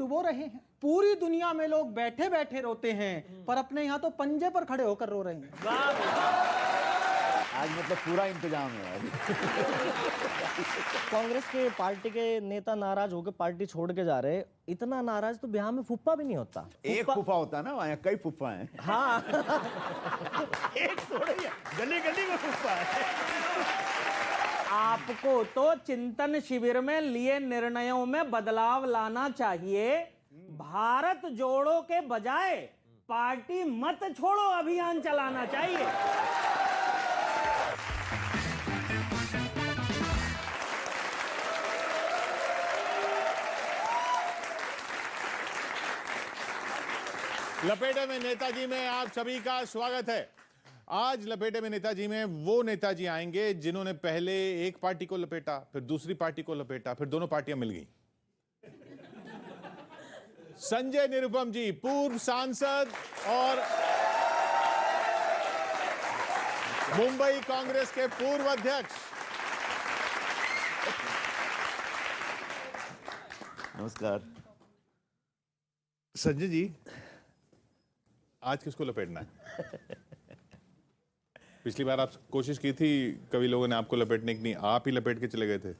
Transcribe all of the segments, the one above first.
डुबो रहे हैं। पूरी दुनिया में लोग बैठे बैठे रोते हैं, पर अपने यहाँ तो पंजे पर खड़े होकर रो रहे हैं। आज मतलब पूरा इंतजाम है। कांग्रेस के पार्टी के नेता नाराज होकर पार्टी छोड़ के जा रहे। इतना नाराज तो बिहार में फुप्पा भी नहीं होता। एक फूफा होता है ना, वहाँ कई फूफा हैं। हाँ एक थोड़ा ही है, गली गली में फूफा है। आपको तो चिंतन शिविर में लिए निर्णयों में बदलाव लाना चाहिए। भारत जोड़ो के बजाय पार्टी मत छोड़ो अभियान चलाना चाहिए। लपेटे में नेताजी में आप सभी का स्वागत है। आज लपेटे में नेताजी में वो नेताजी आएंगे जिन्होंने पहले एक पार्टी को लपेटा, फिर दूसरी पार्टी को लपेटा, फिर दोनों पार्टियां मिल गई। संजय निरुपम जी, पूर्व सांसद और मुंबई कांग्रेस के पूर्व अध्यक्ष। नमस्कार। संजय जी, आज किसको लपेटना है? पिछली बार आप कोशिश की थी, कभी लोगों ने आपको लपेटने की, नहीं आप ही लपेट के चले गए थे।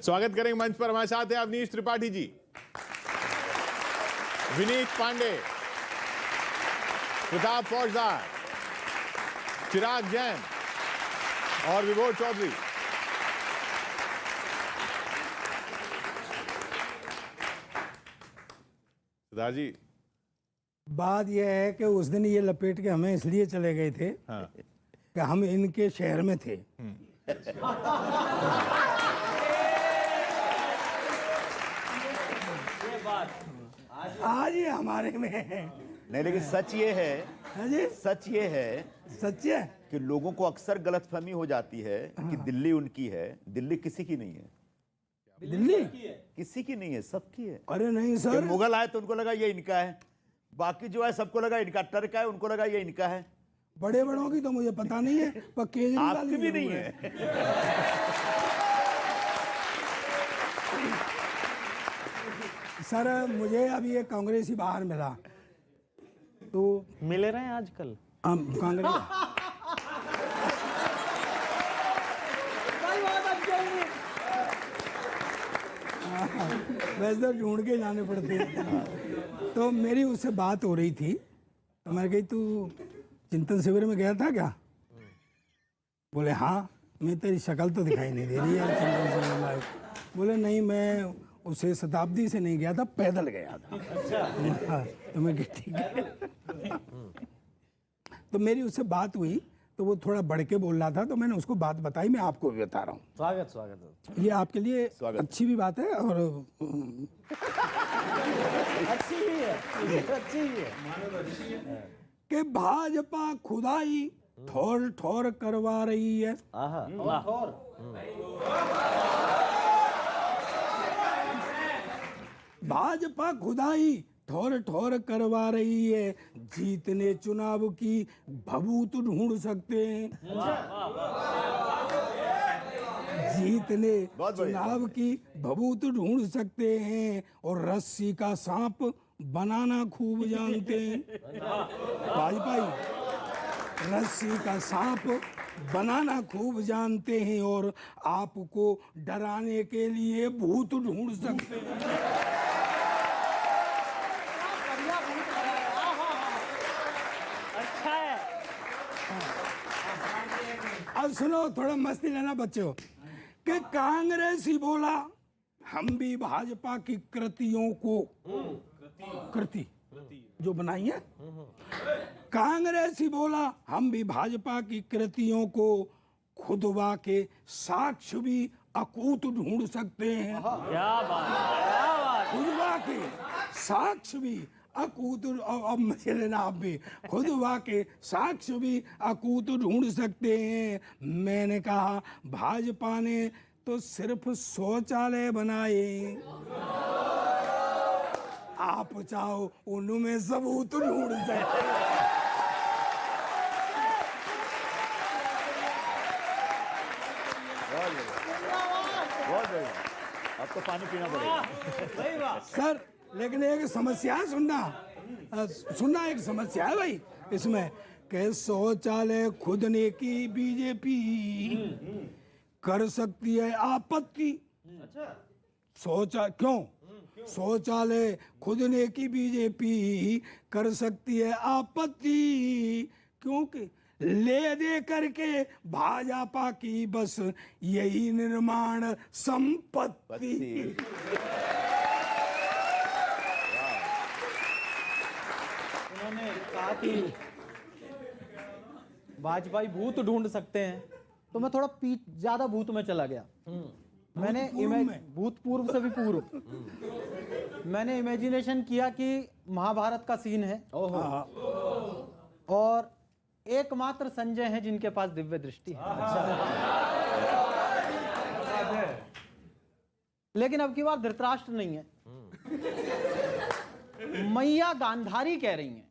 स्वागत करेंगे मंच पर हमारे साथ है अवनीश त्रिपाठी जी, विनीत पांडे, प्रताप फौजदार, चिराग जैन और विभोर चौधरी। सरदार जी, बात यह है कि उस दिन ये लपेट के हमें इसलिए चले गए थे हाँ, कि हम इनके शहर में थे। आज ये हमारे में है। नहीं, लेकिन सच ये है, हाँ जी, सच ये है सच है। कि लोगों को अक्सर गलतफहमी हो जाती है कि दिल्ली उनकी है। दिल्ली किसी की नहीं है, दिल्ली किसी की नहीं है, सबकी है। अरे नहीं ये सर, मुगल आए तो उनको लगा ये इनका है, बाकी जो है सबको लगा इनका। टर्क है, उनको लगा ये इनका है। बड़े बड़ों की तो मुझे पता नहीं है, पर केजरीवाल आपकी की भी जरूर नहीं है। सर मुझे अभी एक कांग्रेसी बाहर मिला, तो मिले रहे हैं आजकल। हम कांग्रेस वैसे तो ढूंढ के जाने पड़ते हैं। तो मेरी उससे बात हो रही थी, तो मैंने कही तू चिंतन शिविर में गया था क्या? बोले हाँ। मैं तेरी शक्ल तो दिखाई नहीं दे रही है चिंतन शिविर में। बोले नहीं, मैं उसे शताब्दी से नहीं गया था, पैदल गया था। अच्छा। तो मैं कहा ठीक है। तो मेरी उससे बात हुई, तो वो थोड़ा बढ़ के बोल रहा था, तो मैंने उसको बात बताई। मैं आपको भी बता रहा हूँ। स्वागत स्वागत। ये आपके लिए अच्छी भी बात है और अच्छी ही है, अच्छी ही है। कि भाजपा खुदाई ठोर ठोर करवा रही है। आहा, भाजपा खुदाई ठोर ठोर करवा रही है। जीतने चुनाव की भभूत ढूंढ सकते हैं। जीतने बहुत बढ़िया। चुनाव की भभूत ढूंढ सकते हैं और रस्सी का सांप बनाना खूब जानते हैं। भाजपा रस्सी का सांप बनाना खूब जानते हैं और आपको डराने के लिए भूत ढूंढ सकते हैं। अच्छा है। अब सुनो, थोड़ा मस्ती लेना बच्चों। कि कांग्रेसी बोला हम भी भाजपा की कृतियों को, कृति जो बनाई है, कांग्रेसी बोला हम भी भाजपा की कृतियों को खुदवा के साक्ष्य भी अकूत ढूंढ सकते हैं। क्या बात, क्या बात। खुदवा के साक्ष्य भी अकूत, अब मुझे लेना आप भी, खुदवा के साक्ष्य भी अकूत ढूंढ सकते हैं। मैंने कहा भाजपा ने तो सिर्फ शौचालय बनाए, आप चाहो उनमें सबूत ढूंढ सकते हैं। बहुत बढ़िया। अब तो पानी पीना पड़ेगा। सर लेकिन एक समस्या है, सुनना एक समस्या है भाई इसमें कि शौचालय खुदने की बीजेपी कर सकती है आपत्ति। शौचालय खुदने की बीजेपी कर सकती है आपत्ति, क्योंकि ले दे करके भाजपा की बस यही निर्माण संपत्ति। उन्होंने कहा कि वाजपेयी भूत ढूंढ सकते हैं, तो मैं थोड़ा ज्यादा भूत में चला गया। मैंने भूतपूर्व से भी पूर्व मैंने इमेजिनेशन किया कि महाभारत का सीन है और एकमात्र संजय हैं जिनके पास दिव्य दृष्टि है। लेकिन अब की बार धृतराष्ट्र नहीं है, मैया गांधारी कह रही हैं।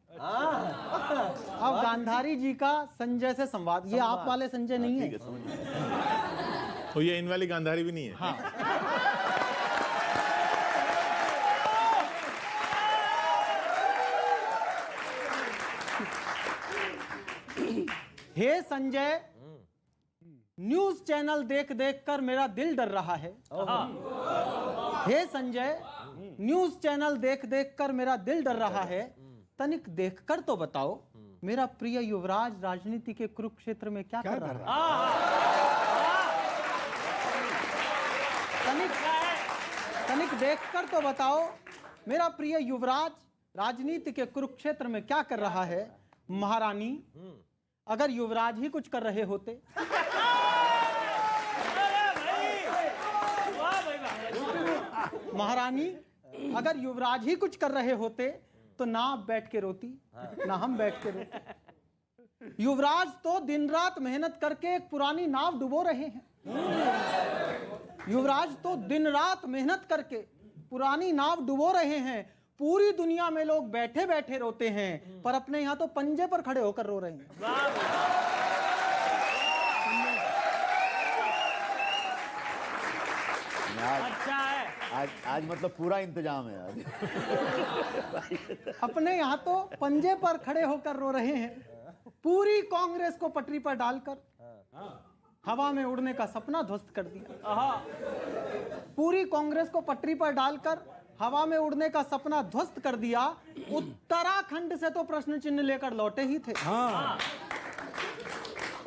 अब गांधारी जी का संजय से संवाद, ये आप वाले संजय नहीं है। तो ये इन वाली गांधारी भी नहीं है। हाँ। हे संजय, न्यूज चैनल देख देख कर मेरा दिल डर रहा है। हे संजय, न्यूज चैनल देख देख कर मेरा दिल डर रहा है। तनिक देखकर तो बताओ मेरा प्रिय युवराज राजनीति के कुरुक्षेत्र में क्या कर रहा है। तनिक देखकर तो बताओ मेरा प्रिय युवराज राजनीति के कुरुक्षेत्र में क्या कर रहा है। महारानी, अगर युवराज ही कुछ कर रहे होते महारानी, अगर युवराज ही कुछ कर रहे होते तो ना आप बैठ के रोती, ना हम बैठ के रोते। युवराज तो दिन रात मेहनत करके एक पुरानी नाव डुबो रहे हैं। युवराज तो दिन रात मेहनत करके पुरानी नाव डुबो रहे हैं। पूरी दुनिया में लोग बैठे बैठे रोते हैं, पर अपने यहां तो पंजे पर खड़े होकर रो रहे हैं। अच्छा है, आज मतलब पूरा इंतजाम है आज। अपने यहाँ तो पंजे पर खड़े होकर रो रहे हैं। पूरी कांग्रेस को पटरी पर डालकर हवा में उड़ने का सपना ध्वस्त कर दिया। पूरी कांग्रेस को पटरी पर डालकर हवा में उड़ने का सपना ध्वस्त कर दिया। उत्तराखंड से तो प्रश्न चिन्ह लेकर लौटे ही थे।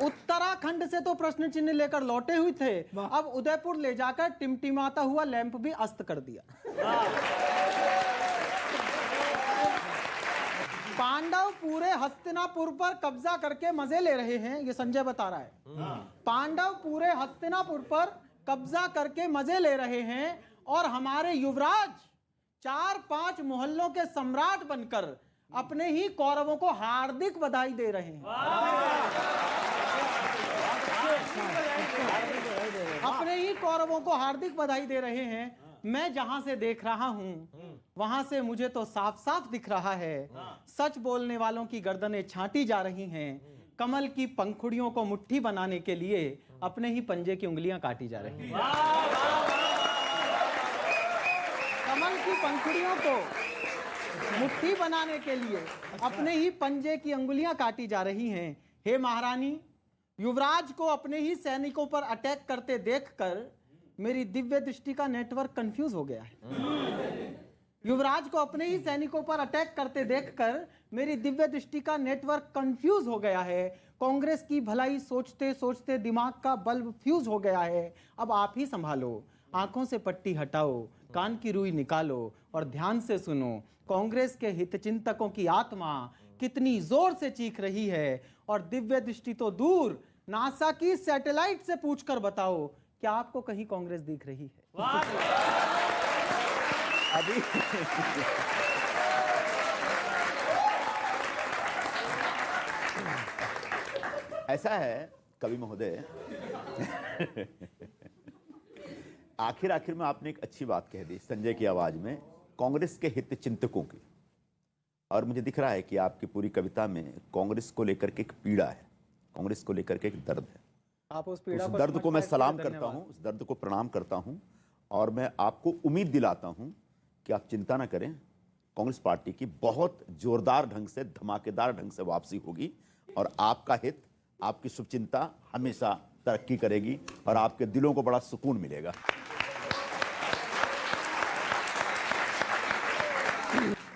उत्तराखंड से तो प्रश्न चिन्ह लेकर लौटे हुए थे। अब उदयपुर ले जाकर टिमटिमाता हुआ लैंप भी अस्त कर दिया। पांडव पूरे हस्तिनापुर पर कब्जा करके मजे ले रहे हैं, ये संजय बता रहा है। पांडव पूरे हस्तिनापुर पर कब्जा करके मजे ले रहे हैं और हमारे युवराज 4-5 मोहल्लों के सम्राट बनकर अपने ही कौरवों को हार्दिक बधाई दे रहे हैं। अपने ही कौरवों को हार्दिक बधाई दे रहे हैं। मैं जहां से देख रहा हूं वहां से मुझे तो साफ साफ दिख रहा है, सच बोलने वालों की गर्दनें छांटी जा रही हैं। कमल की पंखुड़ियों को मुट्ठी बनाने के लिए अपने ही पंजे की उंगलियां काटी जा रही हैं। कमल की पंखुड़ियों को मुट्ठी बनाने के लिए अपने ही पंजे की अंगुलियां काटी जा रही हैं। हे महारानी, युवराज को अपने ही सैनिकों पर अटैक करते देखकर मेरी दिव्य दृष्टि का नेटवर्क कंफ्यूज हो गया है। युवराज को अपने ही सैनिकों पर अटैक करते देखकर मेरी दिव्य दृष्टि का नेटवर्क कंफ्यूज हो गया है। कांग्रेस की भलाई सोचते सोचते दिमाग का बल्ब फ्यूज हो गया है। अब आप ही संभालो, आंखों से पट्टी हटाओ, कान की रुई निकालो और ध्यान से सुनो। कांग्रेस के हितचिंतकों की आत्मा कितनी जोर से चीख रही है। और दिव्य दृष्टि तो दूर, नासा की सैटेलाइट से पूछकर बताओ, क्या आपको कहीं कांग्रेस दिख रही है? अभी ऐसा है कवि महोदय, आखिर में आपने एक अच्छी बात कह दी संजय की आवाज में, कांग्रेस के हित चिंतकों की। और मुझे दिख रहा है कि आपकी पूरी कविता में कांग्रेस को लेकर के एक पीड़ा है, कांग्रेस को लेकर के एक दर्द है। आप उस उस दर्द को मैं सलाम करता हूं, उस दर्द को प्रणाम करता हूं और मैं आपको उम्मीद दिलाता हूं कि आप चिंता ना करें, कांग्रेस पार्टी की बहुत जोरदार ढंग से, धमाकेदार ढंग से वापसी होगी और आपका हित, आपकी शुभचिंता हमेशा तरक्की करेगी और आपके दिलों को बड़ा सुकून मिलेगा।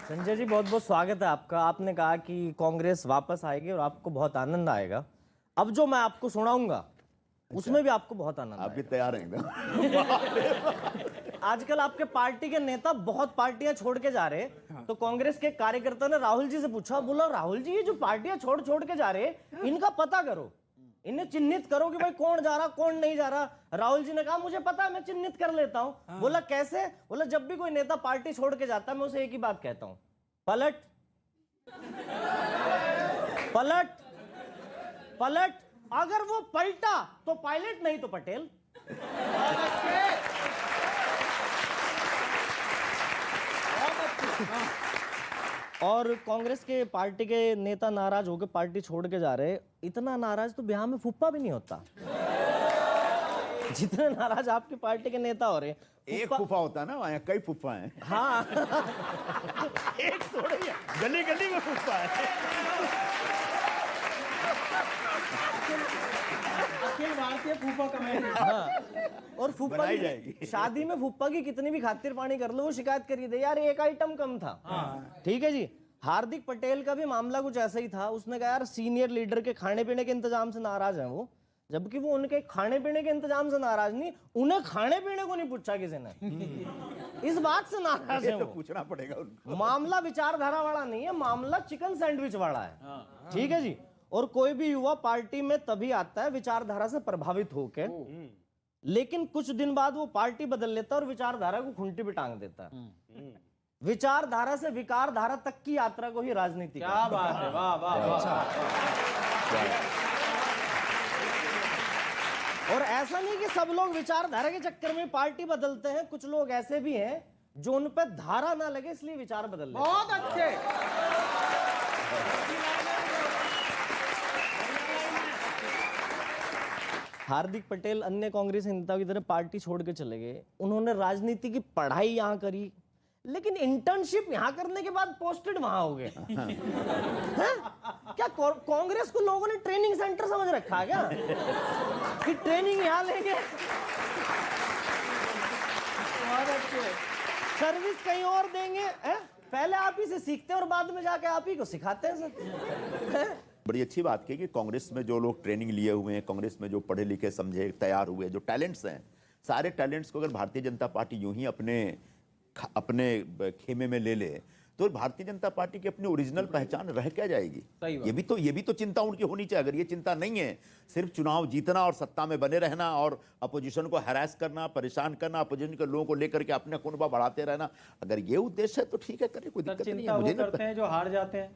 संजय जी, बहुत बहुत स्वागत है आपका। आपने कहा कि कांग्रेस वापस आएगी और आपको बहुत आनंद आएगा। अब जो मैं आपको सुनाऊंगा उसमें भी आपको बहुत आनंद आप भी आएगा। तैयार हैं एकदम? आजकल आपके पार्टी के नेता बहुत पार्टियां छोड़ के जा रहे हैं, तो कांग्रेस के कार्यकर्ता ने राहुल जी से पूछा, बोला राहुल जी ये जो पार्टियां छोड़ छोड़ के जा रहे हैं इनका पता करो, इन्हें चिन्हित करो कि भाई कौन जा रहा कौन नहीं जा रहा। राहुल जी ने कहा मुझे पता है, मैं चिन्हित कर लेता हूं। बोला कैसे? बोला जब भी कोई नेता पार्टी छोड़ के जाता है मैं उसे एक ही बात कहता हूं, पलट पलट पलट। अगर वो पलटा तो पायलट, नहीं तो पटेल। और कांग्रेस के पार्टी के नेता नाराज होकर पार्टी छोड़ के जा रहे हैं। इतना नाराज तो बिहार में फुप्पा भी नहीं होता जितने नाराज आपकी पार्टी के नेता हो रहे हैं। एक फूफा होता है ना, वहां कई फूफा हैं। हाँ एक थोड़े ही है, गली गली में फूफा है। अखिल भारतीय फूफा कमेटी। हाँ। और फूफा बनाई की जाएगी। शादी में फूफा की कितनी भी खातिर पानी कर लो वो शिकायत करिए दे यार एक आइटम कम था। ठीक है जी। हार्दिक पटेल का भी मामला कुछ ऐसा ही था। उसने कहा यार सीनियर लीडर के खाने पीने के इंतजाम से नाराज हैं वो, जबकि वो उनके खाने पीने के इंतजाम से नाराज नहीं, उन्हें खाने पीने को नहीं पूछा किसी ने। इस बात से नाराज है तो वो। पूछना पड़ेगा उनको। मामला विचारधारा वाला नहीं है, मामला चिकन सैंडविच वाला है। ठीक है जी। और कोई भी युवा पार्टी में तभी आता है विचारधारा से प्रभावित होकर, लेकिन कुछ दिन बाद वो पार्टी बदल लेता है और विचारधारा को खूंटी पे टांग देता है। विचारधारा से विकार धारा तक की यात्रा को ही राजनीति क्या बात है, वाह वाह वाह। और ऐसा नहीं कि सब लोग विचारधारा के चक्कर में पार्टी बदलते हैं, कुछ लोग ऐसे भी हैं जो उन पे धारा ना लगे इसलिए विचार बदल लेते हैं। बहुत अच्छे। हार्दिक पटेल अन्य कांग्रेस नेताओं की तरह पार्टी छोड़ के चले गए। उन्होंने राजनीति की पढ़ाई यहाँ करी, लेकिन इंटर्नशिप यहाँ करने के बाद पोस्टेड वहां हो गए। हैं? क्या कांग्रेस को लोगों ने ट्रेनिंग सेंटर समझ रखा है क्या कि ट्रेनिंग यहाँ लेंगे, सर्विस कहीं और देंगे। पहले आप ही से सीखते हैं और बाद में जाके आप ही को सिखाते हैं सर। बड़ी अच्छी बात की कि कांग्रेस में जो लोग ट्रेनिंग लिए हुए हैं, कांग्रेस में जो पढ़े लिखे समझे तैयार हुए जो टैलेंट्स हैं, सारे टैलेंट्स को अगर भारतीय जनता पार्टी यूं ही अपने खेमे में ले ले तो भारतीय जनता पार्टी की अपनी ओरिजिनल पहचान रह क्या जाएगी? ये भी तो चिंता उनकी होनी चाहिए। अगर ये चिंता नहीं है, सिर्फ चुनाव जीतना और सत्ता में बने रहना और अपोजिशन को हैरास करना, परेशान करना, अपोजिशन के लोगों को लेकर के अपने खुनबा बढ़ाते रहना, अगर ये उद्देश्य है तो ठीक है, करिए, कोई दिक्कत नहीं चिंता है। वो मुझे नहीं करते हैं जो हार जाते हैं,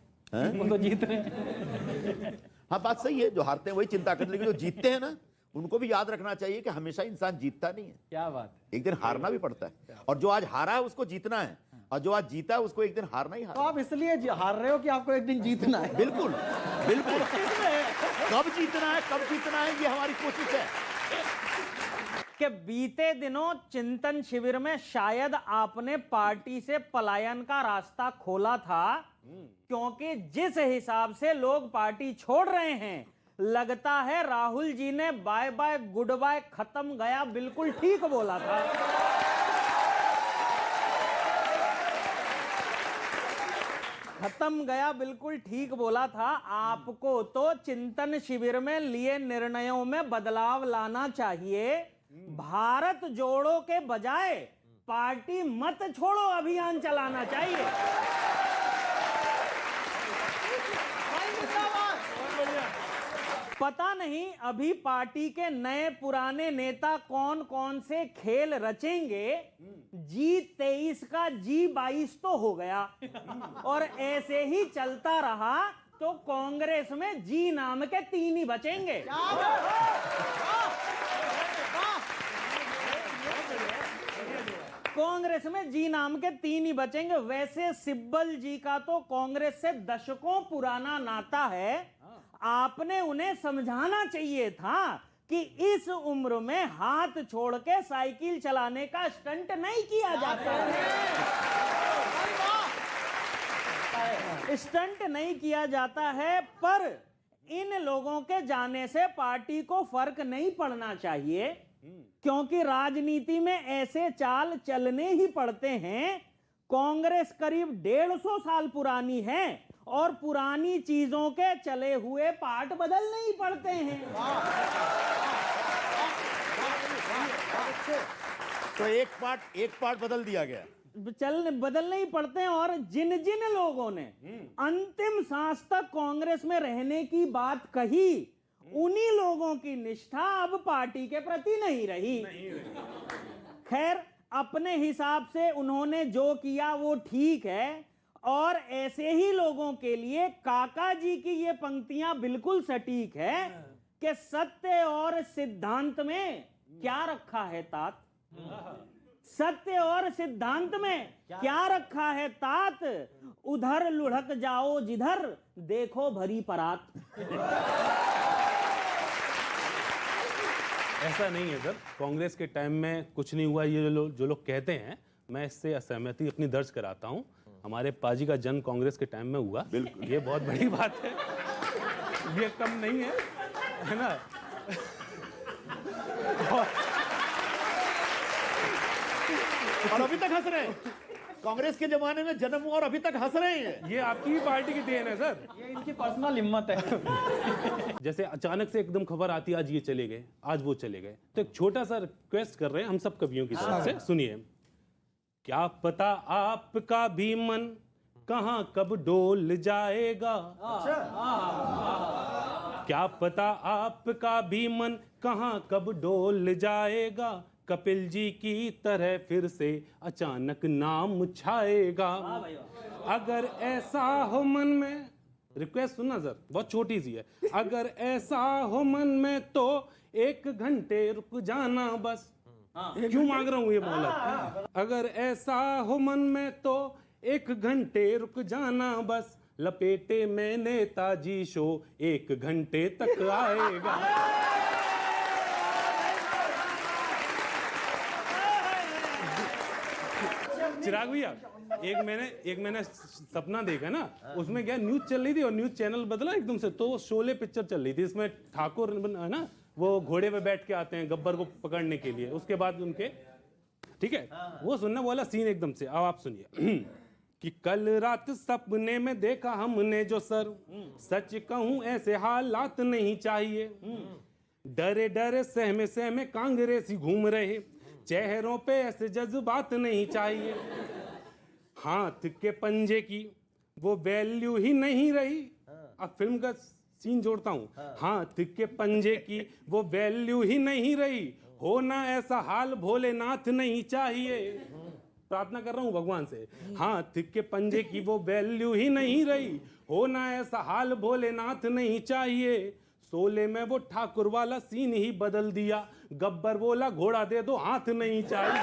वो तो जीत रहे हैं। हाँ, बात सही है। जो हारते हैं वही चिंता करते, लेकिन जो जीतते हैं ना उनको भी याद रखना चाहिए कि हमेशा इंसान जीतता नहीं है, क्या बात है। एक दिन हारना भी पड़ता है। और जो आज हारा है उसको जीतना है, और जो आज जीता है उसको एक दिन हारना ही तो हारना। आप इसलिए हार रहे हो कि आपको एक दिन जीतना है। बिल्कुल बिल्कुल। कब जीतना है ये हमारी कोशिश है। कि बीते दिनों चिंतन शिविर में शायद आपने पार्टी से पलायन का रास्ता खोला था, क्योंकि जिस हिसाब से लोग पार्टी छोड़ रहे हैं लगता है राहुल जी ने बाय बाय गुड बाय खत्म गया बिल्कुल ठीक बोला था। खत्म गया बिल्कुल ठीक बोला था। आपको तो चिंतन शिविर में लिए निर्णयों में बदलाव लाना चाहिए। भारत जोड़ो के बजाय पार्टी मत छोड़ो अभियान चलाना चाहिए। पता नहीं अभी पार्टी के नए पुराने नेता कौन कौन से खेल रचेंगे। G23 का G22 तो हो गया, और ऐसे ही चलता रहा तो कांग्रेस में जी नाम के 3 ही बचेंगे। कांग्रेस में जी नाम के 3 ही बचेंगे। वैसे सिब्बल जी का तो कांग्रेस से दशकों पुराना नाता है। आपने उन्हें समझाना चाहिए था कि इस उम्र में हाथ छोड़ के साइकिल चलाने का स्टंट नहीं किया जाता है, स्टंट नहीं किया जाता है। पर इन लोगों के जाने से पार्टी को फर्क नहीं पड़ना चाहिए, क्योंकि राजनीति में ऐसे चाल चलने ही पड़ते हैं। कांग्रेस करीब 150 साल पुरानी है और पुरानी चीजों के चले हुए पार्ट बदलने ही पड़ते हैं। तो एक पार्ट बदल दिया गया, बदलने ही पड़ते हैं। और जिन जिन लोगों ने अंतिम सांस तक कांग्रेस में रहने की बात कही, उन्हीं लोगों की निष्ठा अब पार्टी के प्रति नहीं रही। खैर, अपने हिसाब से उन्होंने जो किया वो ठीक है। और ऐसे ही लोगों के लिए काका जी की ये पंक्तियां बिल्कुल सटीक है कि सत्य और सिद्धांत में क्या रखा है तात, सत्य और सिद्धांत में क्या रखा है तात, उधर लुढ़क जाओ जिधर देखो भरी परात। ऐसा नहीं है सर, कांग्रेस के टाइम में कुछ नहीं हुआ। ये जो लोग कहते हैं, मैं इससे असहमति अपनी दर्ज कराता हूं। हमारे पाजी का जन्म कांग्रेस के टाइम में हुआ, बिल्कुल, ये बहुत बड़ी बात है, ये कम नहीं है ना। और अभी तक हंस रहे हैं। कांग्रेस के जमाने में जन्म हुआ और अभी तक हंस रहे हैं। ये आपकी पार्टी की देन है सर, ये इनकी पर्सनल हिम्मत है। जैसे अचानक से एकदम खबर आती है आज ये चले गए, आज वो चले गए, तो एक छोटा सा रिक्वेस्ट कर रहे हैं हम सब कवियों की तरफ से, सुनिए। क्या पता आपका भी मन कहां कब डोल जाएगा, क्या पता आपका भी मन कहां कब डोल जाएगा, कपिल जी की तरह फिर से अचानक नाम छाएगा। अगर ऐसा हो मन में, रिक्वेस्ट सुनना सर, बहुत छोटी सी है, अगर ऐसा हो मन में तो 1 घंटे रुक जाना बस। क्यों मांग रहा हूं ये मोहलत? अगर ऐसा हो मन में तो 1 घंटे रुक जाना बस, लपेटे में नेताजी शो 1 घंटे तक आएगा। चिराग भैया, एक मैंने सपना देखा ना, उसमें क्या न्यूज चल रही थी और न्यूज चैनल बदला एकदम से, तो शोले पिक्चर चल रही थी। इसमें ठाकुर है ना, वो घोड़े पे बैठ के आते हैं गब्बर को पकड़ने के लिए, उसके बाद उनके, ठीक है, वो सुनने वाला सीन एकदम से। अब आप सुनिए कि कल रात सपने में देखा हमने जो सर, सच कहूं ऐसे हालात नहीं चाहिए, डरे डरे सहमे सहमे कांग्रेसी घूम रहे, चेहरों पे ऐसे जज्बात नहीं चाहिए, हाथ के पंजे की वो वैल्यू ही नहीं रही। अब फिल्म का सीन जोड़ता हूं, हाथ के पंजे की वो वैल्यू ही नहीं रही, होना ऐसा हाल भोलेनाथ नहीं चाहिए। प्रार्थना कर रहा हूं भगवान से, हाथ के पंजे की वो वैल्यू ही नहीं रही, होना ऐसा हाल भोलेनाथ नहीं चाहिए। शोले में वो ठाकुर वाला सीन ही बदल दिया, गब्बर बोला घोड़ा दे दो हाथ नहीं चाहिए।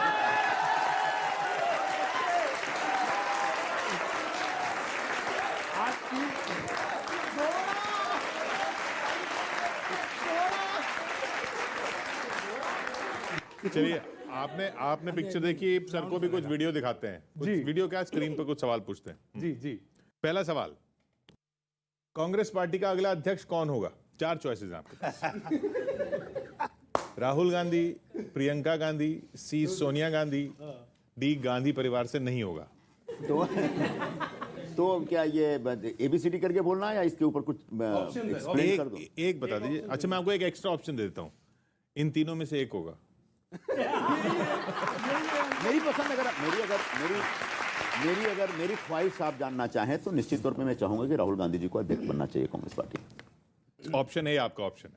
चलिए, आपने पिक्चर देखी, सर को भी कुछ वीडियो दिखाते हैं, कुछ वीडियो क्या स्क्रीन पर कुछ सवाल पूछते हैं। जी जी। पहला सवाल, कांग्रेस पार्टी का अगला अध्यक्ष कौन होगा? 4 चॉइसेस हैं आपके पास। राहुल गांधी, प्रियंका गांधी, सी सोनिया गांधी, डी गांधी परिवार से नहीं होगा। तो क्या ये ABCD करके बोलना है या इसके ऊपर कुछ एक्सप्लेन कर दो? एक बता दीजिए। अच्छा, मैं आपको एक एक्स्ट्रा ऑप्शन दे देता हूं, इन तीनों में से एक होगा। मेरी पसंद अगर मेरी ख्वाहिश आप जानना चाहें तो निश्चित तौर पे मैं चाहूंगा कि राहुल गांधी जी को अध्यक्ष बनना चाहिए कांग्रेस पार्टी। ऑप्शन ए आपका ऑप्शन है।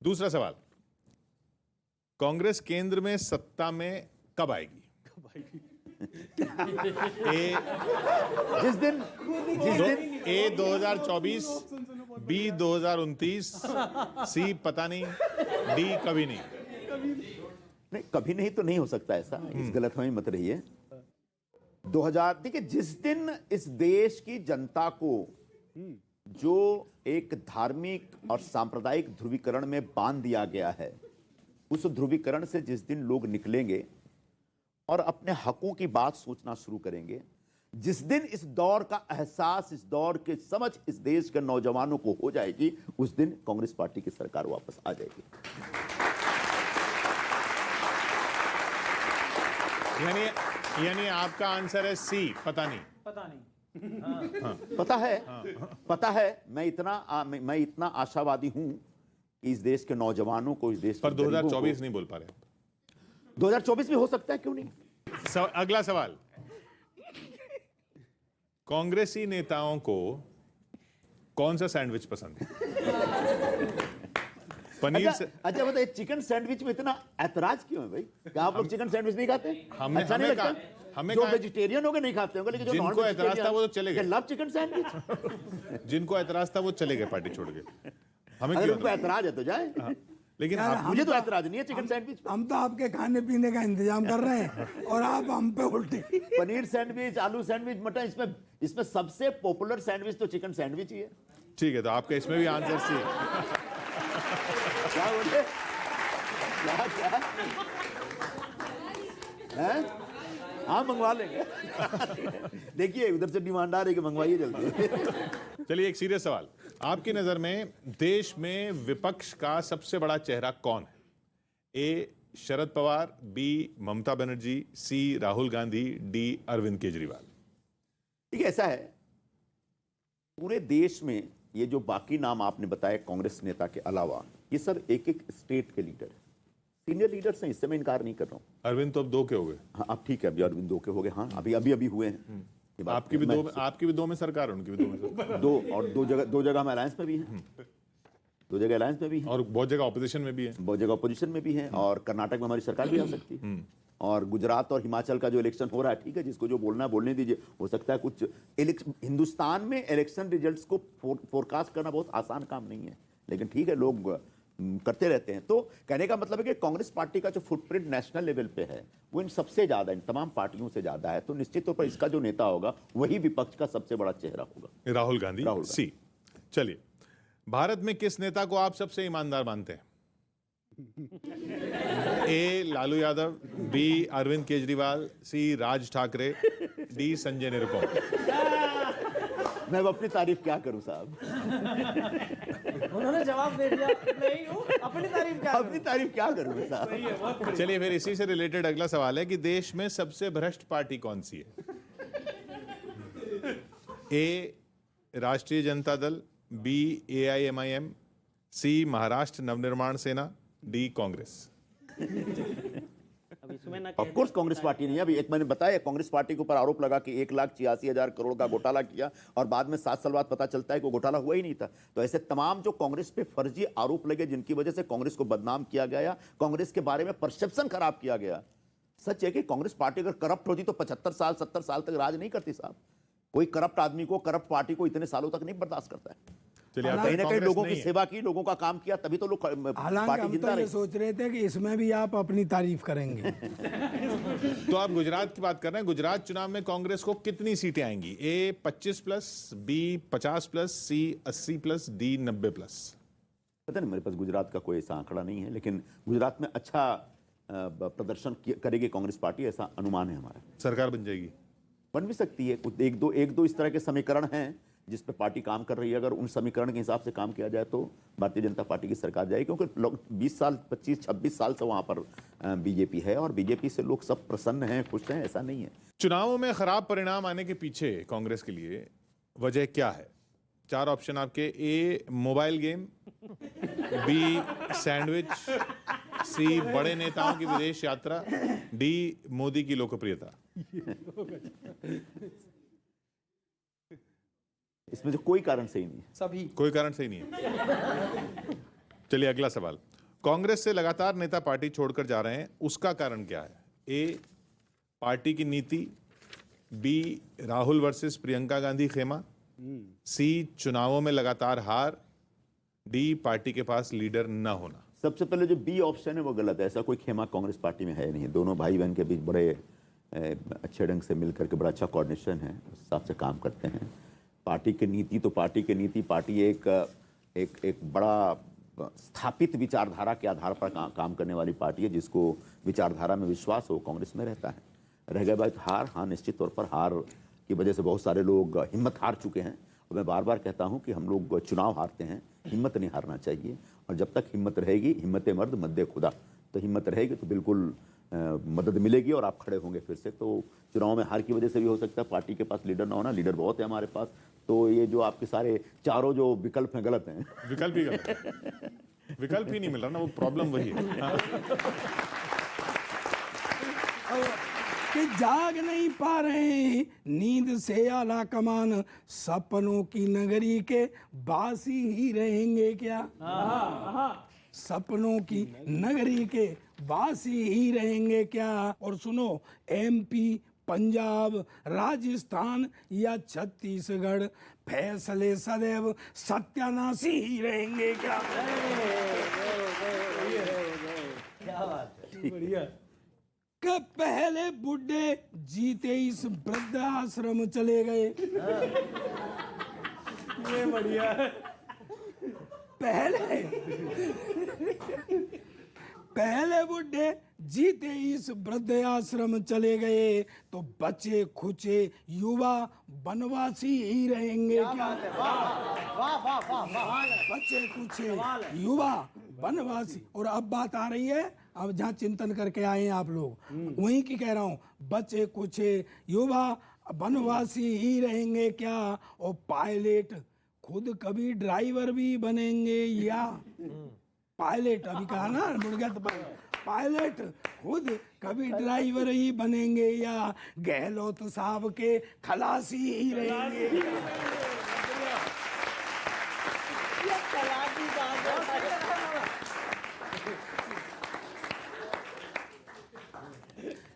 दूसरा सवाल, कांग्रेस केंद्र में सत्ता में कब आएगी? जिस दिन ए 2024, बी 2029, सी पता नहीं, डी कभी नहीं। नहीं, कभी नहीं तो नहीं हो सकता ऐसा, इस गलतफहमी मत रहिए। 2000, देखिए, जिस दिन इस देश की जनता को जो एक धार्मिक और सांप्रदायिक ध्रुवीकरण में बांध दिया गया है, उस ध्रुवीकरण से जिस दिन लोग निकलेंगे और अपने हकों की बात सोचना शुरू करेंगे, जिस दिन इस दौर का एहसास, इस दौर की समझ इस देश के नौजवानों को हो जाएगी, उस दिन कांग्रेस पार्टी की सरकार वापस आ जाएगी। यानी आपका आंसर है सी, पता नहीं। पता नहीं। पता है, मैं इतना आशावादी हूं कि इस देश के नौजवानों को, इस देश पर के गरीबों 2024 को, नहीं बोल पा रहे। 2024 में हो सकता है, क्यों नहीं। अगला सवाल, कांग्रेसी नेताओं को कौन सा सैंडविच पसंद है? पनीर से। अच्छा बताइए, चिकन सैंडविच में इतना ऐतराज क्यों है भाई? क्या आप लोग चिकन सैंडविच नहीं खाते? अच्छा नहीं लगता? जो वेजिटेरियन होंगे नहीं खाते होंगे, लेकिन जो जिनको ऐतराज था वो तो चले गए। Love chicken sandwich. जिनको ऐतराज था वो चले गए पार्टी छोड़ के। हमें अगर क्यों उनको ऐतराज है तो जाए। लेकिन यार, मुझे तो ऐतराज नहीं है चिकन सैंडविच। हम तो आपके खाने पीने का इंतजाम कर रहे हैं और आप हम पे उल्टे। पनीर सैंडविच, आलू सैंडविच, मटन, इसमें सबसे पॉपुलर सैंडविच तो चिकन सैंडविच ही है। ठीक है, तो आपका इसमें भी आंसर सी है। क्या बोले? क्या हैं? हाँ, मंगवा लेंगे। देखिए उधर से डिमांड आ रही है कि मंगवाइए जल्दी। चलिए एक सीरियस सवाल, आपकी नजर में देश में विपक्ष का सबसे बड़ा चेहरा कौन है? ए शरद पवार, बी ममता बनर्जी, सी राहुल गांधी, डी अरविंद केजरीवाल। ठीक है, ऐसा है, पूरे देश में ये जो बाकी नाम आपने बताए कांग्रेस नेता के अलावा, ये सब एक एक स्टेट के लीडर, सीनियर लीडर्स हैं, इससे मैं इनकार नहीं कर रहा हूँ। अरविंद तो अब 2 के हो गए। हाँ, अब ठीक है, अभी अरविंद 2 के हो गए। हाँ, अभी हुए हैं। ये बात आपकी भी मैं- दो में सरकार है, उनकी भी 2 में सरकार। दो जगह हम अलायंस में भी हैं। 2 जगह अलायंस में भी हैं, और बहुत जगह ऑपोजिशन में भी है। बहुत जगह अपोजिशन में भी हैं, और कर्नाटक में हमारी सरकार भी आ सकती है, और गुजरात और हिमाचल का जो इलेक्शन हो रहा है, ठीक है, जिसको जो बोलना है बोलने दीजिए। हो सकता है कुछ हिंदुस्तान में इलेक्शन रिजल्ट्स को फोरकास्ट करना बहुत आसान काम नहीं है, लेकिन ठीक है, लोग करते रहते हैं। तो कहने का मतलब है कि कांग्रेस पार्टी का जो फुटप्रिंट नेशनल लेवल पे है, वो इन सबसे ज्यादा, इन तमाम पार्टियों से ज्यादा है। तो निश्चित तौर पर इसका जो नेता होगा वही विपक्ष का सबसे बड़ा चेहरा होगा, राहुल गांधी। राहुल सी। चलिए, भारत में किस नेता को आप सबसे ईमानदार मानते हैं? ए लालू यादव, बी अरविंद केजरीवाल, सी राज ठाकरे, डी संजय निरुपम। मैं अब अपनी तारीफ क्या करूं साहब? उन्होंने जवाब दे दिया, नहीं हूं, अपनी तारीफ क्या अपनी तारीफ क्या करूं मैं साहब? चलिए फिर इसी से रिलेटेड अगला सवाल है कि देश में सबसे भ्रष्ट पार्टी कौन सी है? ए राष्ट्रीय जनता दल, बी AIMIM, सी महाराष्ट्र नवनिर्माण सेना, डी कांग्रेस। अब इसमें ना ऑफ कोर्स कांग्रेस पार्टी नहीं है। अभी एक मैंने बताया, कांग्रेस पार्टी के ऊपर आरोप लगा कि 1,86,000 करोड़ का घोटाला किया, और बाद में 7 साल बाद पता चलता है कि वो घोटाला हुआ ही नहीं था। तो ऐसे तमाम जो कांग्रेस पे फर्जी आरोप लगे, जिनकी वजह से कांग्रेस को बदनाम किया गया, कांग्रेस के बारे में परसेप्शन खराब किया गया। सच है कि कांग्रेस पार्टी अगर करप्ट होती तो 75 साल 70 साल तक राज नहीं करती साहब। कोई करप्ट आदमी को, करप्ट पार्टी को इतने सालों तक नहीं बर्दाश्त करता है। चलिए, आप कहीं ना कहीं कांग्रेस लोगों की नहीं है। सेवा की, लोगों का काम किया, तभी तो लोग हालांकि पार्टी हम जिंदा तो ये रही। सोच रहे थे कि इसमें भी आप अपनी तारीफ करेंगे। तो आप गुजरात की बात कर रहे हैं, गुजरात चुनाव में कांग्रेस को कितनी सीटें आएंगी? ए 25+, बी 50+, सी 80+, डी 90+। पता नहीं, मेरे पास गुजरात का कोई ऐसा आंकड़ा नहीं है, लेकिन गुजरात में अच्छा प्रदर्शन करेगी कांग्रेस पार्टी, ऐसा अनुमान है हमारा। सरकार बन जाएगी? बन भी सकती है। कुछ एक दो इस तरह के समीकरण हैं जिस पे पार्टी काम कर रही है। अगर उन समीकरण के हिसाब से काम किया जाए तो भारतीय जनता पार्टी की सरकार जाएगी, क्योंकि लोग 20 साल 25-26 साल से वहां पर बीजेपी है, और बीजेपी से लोग सब प्रसन्न हैं, खुश हैं, ऐसा नहीं है। चुनावों में खराब परिणाम आने के पीछे कांग्रेस के लिए वजह क्या है? 4 ऑप्शन आपके। ए मोबाइल गेम, बी सैंडविच, सी बड़े नेताओं की विदेश यात्रा, डी मोदी की लोकप्रियता। इसमें तो कोई कारण सही नहीं है। सभी कोई कारण सही नहीं है। चलिए अगला सवाल, कांग्रेस से लगातार नेता पार्टी छोड़कर जा रहे हैं, उसका कारण क्या है? ए पार्टी की नीति, बी राहुल वर्सेस प्रियंका गांधी खेमा, सी चुनावों में लगातार हार, डी पार्टी के पास लीडर न होना। सबसे पहले जो बी ऑप्शन है वो गलत है। ऐसा कोई खेमा कांग्रेस पार्टी में है नहीं। दोनों भाई बहन के बीच बड़े अच्छे ढंग से मिलकर के बड़ा अच्छा कोऑर्डिनेशन है, उस हिसाब से काम करते हैं। पार्टी की नीति तो पार्टी की नीति, पार्टी एक बड़ा स्थापित विचारधारा के आधार पर काम करने वाली पार्टी है, जिसको विचारधारा में विश्वास हो कांग्रेस में रहता है। रह गई बात हार, हाँ निश्चित तौर पर हार की वजह से बहुत सारे लोग हिम्मत हार चुके हैं। और मैं बार बार कहता हूं कि हम लोग चुनाव हारते हैं, हिम्मत नहीं हारना चाहिए। और जब तक हिम्मत रहेगी, हिम्मत मर्द मद्दे खुदा, तो हिम्मत रहेगी तो बिल्कुल मदद मिलेगी और आप खड़े होंगे फिर से। तो चुनाव में हार की वजह से भी हो सकता है पार्टी के पास लीडर ना होना, लीडर बहुत है हमारे पास। तो ये जो आपके सारे चारों जो विकल्प हैं गलत हैं। विकल्प ही गलत है, विकल्प ही नहीं मिल रहा ना, वो प्रॉब्लम वही है। कि जाग नहीं पा रहे नींद से आला कमान, सपनों की नगरी के बासी ही रहेंगे क्या? सपनों की नगरी के बासी ही रहेंगे क्या? और सुनो, MP, पंजाब, राजस्थान या छत्तीसगढ़, फैसले सदैव सत्यानाशी ही रहेंगे क्या? बढ़िया। कि पहले बुढ़े जीते इस वृद्ध आश्रम चले गए। ये बढ़िया है। पहले बुढ़े जीते इस वृद्ध आश्रम चले गए, तो बचे खुचे युवा बनवासी ही रहेंगे क्या? वाह वाह वाह वाह। बचे खुचे युवा बनवासी। और अब बात आ रही है, अब जहाँ चिंतन करके आए हैं आप लोग, वहीं की कह रहा हूँ, बचे कुछे युवा बनवासी ही रहेंगे क्या? और पायलट खुद कभी ड्राइवर भी बनेंगे या? पायलट अभी कहा ना, मुड़ गया तो पायलट खुद कभी ड्राइवर ही बनेंगे या गहलोत साहब के खलासी ही रहेंगे?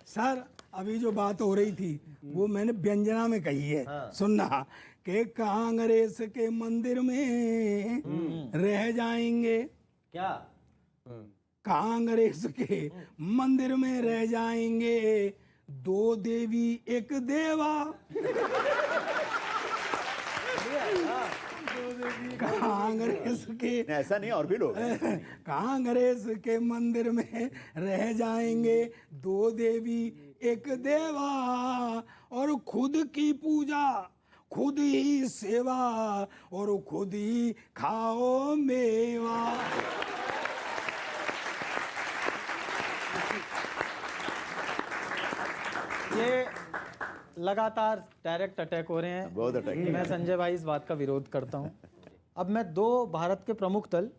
सर अभी जो बात हो रही थी वो मैंने व्यंजना में कही है। सुनना कि कांग्रेस के मंदिर में रह जाएंगे क्या? कांग्रेस के मंदिर में रह जाएंगे, दो देवी एक देवा। कांग्रेस के ऐसा नहीं, और भी लोग कांग्रेस के मंदिर में रह जाएंगे, दो देवी एक देवा, और खुद की पूजा खुद ही सेवा, और खुद ही खाओ मेवा। ये लगातार डायरेक्ट अटैक हो रहे हैं। बहुत अटैक। मैं संजय भाई इस बात का विरोध करता हूं। अब मैं दो भारत के प्रमुख दल,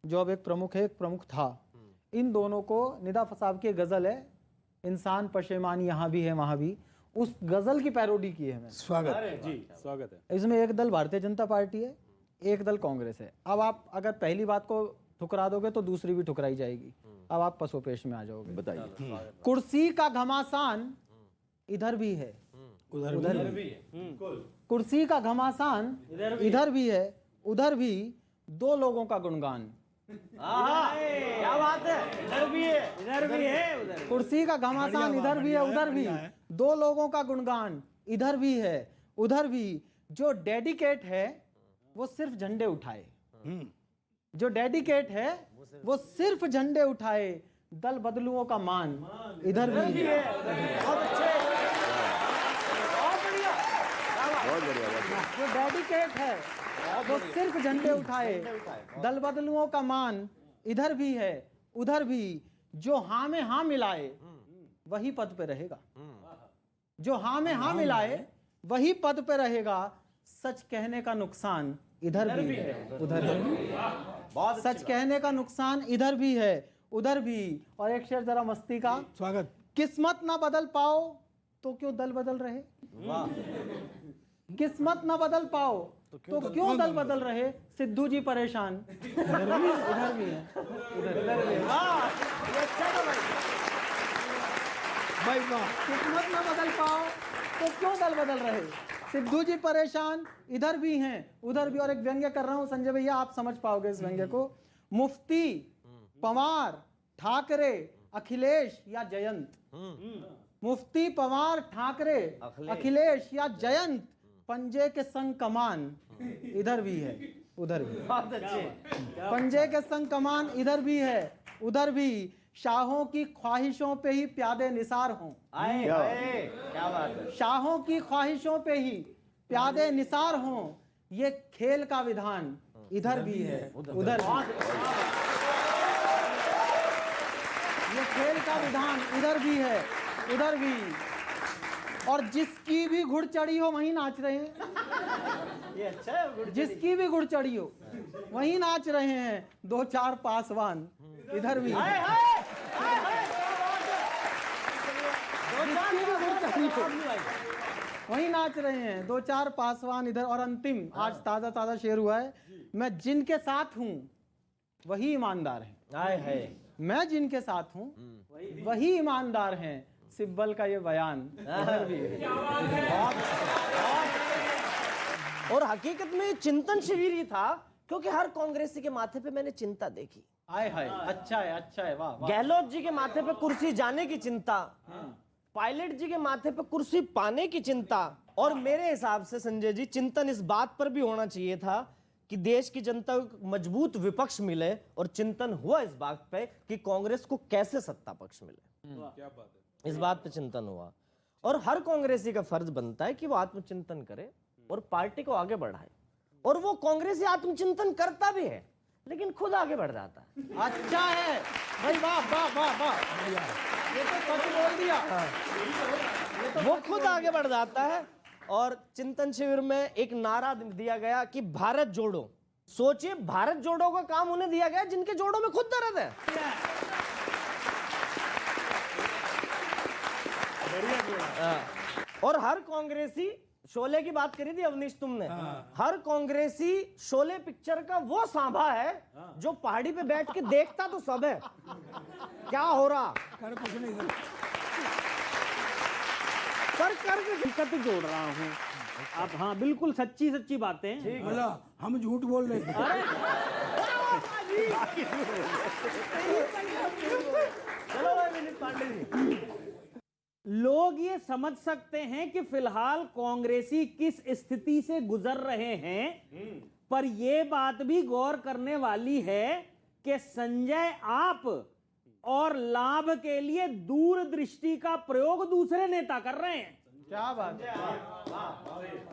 जो अब एक प्रमुख है एक प्रमुख था, इन दोनों को, निदा साहब की गजल है, इंसान पशेमान यहाँ भी है वहां भी, उस गजल की पैरोडी की है मैंने। स्वागत जी स्वागत है। इसमें एक दल भारतीय जनता पार्टी है, एक दल कांग्रेस है। अब आप अगर पहली बात को ठुकरा दोगे तो दूसरी भी ठुकराई जाएगी। अब आप पसोपेश में आ जाओगे। बताइए। कुर्सी का घमासान इधर भी है उधर भी है। कुर्सी का घमासान इधर भी है उधर भी, दो लोगों का गुणगान। क्या बात है, इधर भी है उधर। कुर्सी का घमासान इधर भी है उधर भी, दो लोगों का गुणगान इधर भी है उधर भी। जो डेडिकेट है वो सिर्फ झंडे उठाए, जो डेडिकेट है वो सिर्फ झंडे उठाए, दल बदलुओं का मान इधर भी है। बहुत बढ़िया। जो डेडिकेट है वो सिर्फ झंडे उठाए, दल बदलुओं का मान इधर भी है उधर भी। जो हाँ में हाँ मिलाए वही पद पे रहेगा, जो हाँ में हाँ मिलाए वही पद पे रहेगा। सच कहने का नुकसान इधर भी है उधर भी, सच कहने का नुकसान इधर भी है उधर भी। और एक शेर जरा मस्ती का। स्वागत। किस्मत ना बदल पाओ तो क्यों दल बदल रहे? किस्मत ना बदल पाओ तो क्यों दल बदल रहे? सिद्धू जी परेशान इधर भी है उधर भी है। भाई वाह। किस्मत ना बदल पाओ तो क्यों दल बदल रहे? सिद्धू जी परेशान इधर भी हैं उधर भी। और एक व्यंग्य कर रहा हूं संजय भैया, आप समझ पाओगे इस व्यंग्य को। मुफ्ती, पवार, ठाकरे, अखिलेश या जयंत। मुफ्ती, पवार, ठाकरे, अखिलेश या जयंत, पंजे के संग कमान इधर भी है उधर भी। बहुत अच्छे। पंजे के संग कमान इधर भी है उधर भी, शाहों की ख्वाहिशों पे ही प्यादे निसार हों। आए हाय, क्या बात है। शाहों की ख्वाहिशों पे ही प्यादे निसार हों, ये खेल का विधान इधर भी है उधर भी। ये खेल का विधान इधर भी है उधर भी। और जिसकी भी घुड़ चढ़ी हो वहीं नाच रहे हैं। ये अच्छा है गुड। जिसकी भी घुड़ चढ़ी हो वहीं नाच रहे हैं। 2-4 पासवान इधर भी। हाय हाय हाय हाय, क्या बात है। जिसकी भी घुड़ चढ़ी हो वहीं नाच रहे हैं। 2-4 पासवान इधर। और अंतिम आज ताजा ताजा शेर हुआ है, मैं जिनके साथ हूं वही ईमानदार है। हाय हाय। मैं जिनके साथ हूं वही ईमानदार हैं। सिब्बल का ये बयान इधर भी है। और हकीकत में चिंतन शिविर ही था, क्योंकि हर कांग्रेसी के माथे पे मैंने चिंता देखी। आय हाय, अच्छा है वाह वाह। गहलोत जी के माथे पे कुर्सी जाने की चिंता, पायलट जी के माथे पे कुर्सी पाने की चिंता, और मेरे हिसाब से संजय जी चिंतन इस बात पर भी होना चाहिए था कि देश की जनता को मजबूत विपक्ष मिले, और चिंतन हुआ इस बात पे कि कांग्रेस को कैसे सत्ता पक्ष मिले। क्या बात है। इस बात पे चिंतन हुआ, और हर कांग्रेसी का फर्ज बनता है कि वो आत्मचिंतन करे और पार्टी को आगे बढ़ाए। और वो कांग्रेसी आत्मचिंतन करता भी है, लेकिन खुद आगे बढ़ जाता है। अच्छा है भाई, वाह वाह वाह वाह, ये तो सच बोल दिया। वो खुद आगे बढ़ जाता है। और चिंतन शिविर में एक नारा दिया गया कि भारत जोड़ो। सोचिए, भारत जोड़ो का काम उन्हें दिया गया जिनके जोड़ों में खुद दर्द है। और हर कांग्रेसी, शोले की बात करी थी अवनीश तुमने, हर कांग्रेसी शोले पिक्चर का वो सांभा है जो पहाड़ी पे बैठ के देखता तो सब है क्या हो रहा। कर कुछ नहीं कर दिक्कत जोड़ रहा हूँ आप। हाँ बिल्कुल सच्ची बातें। बोला हम झूठ बोल रहे थे। चलो भाई विनीत पांडे जी। लोग ये समझ सकते हैं कि फिलहाल कांग्रेसी किस स्थिति से गुजर रहे हैं, पर यह बात भी गौर करने वाली है कि संजय आप और लाभ के लिए दूरदृष्टि का प्रयोग दूसरे नेता कर रहे हैं। क्या बात है।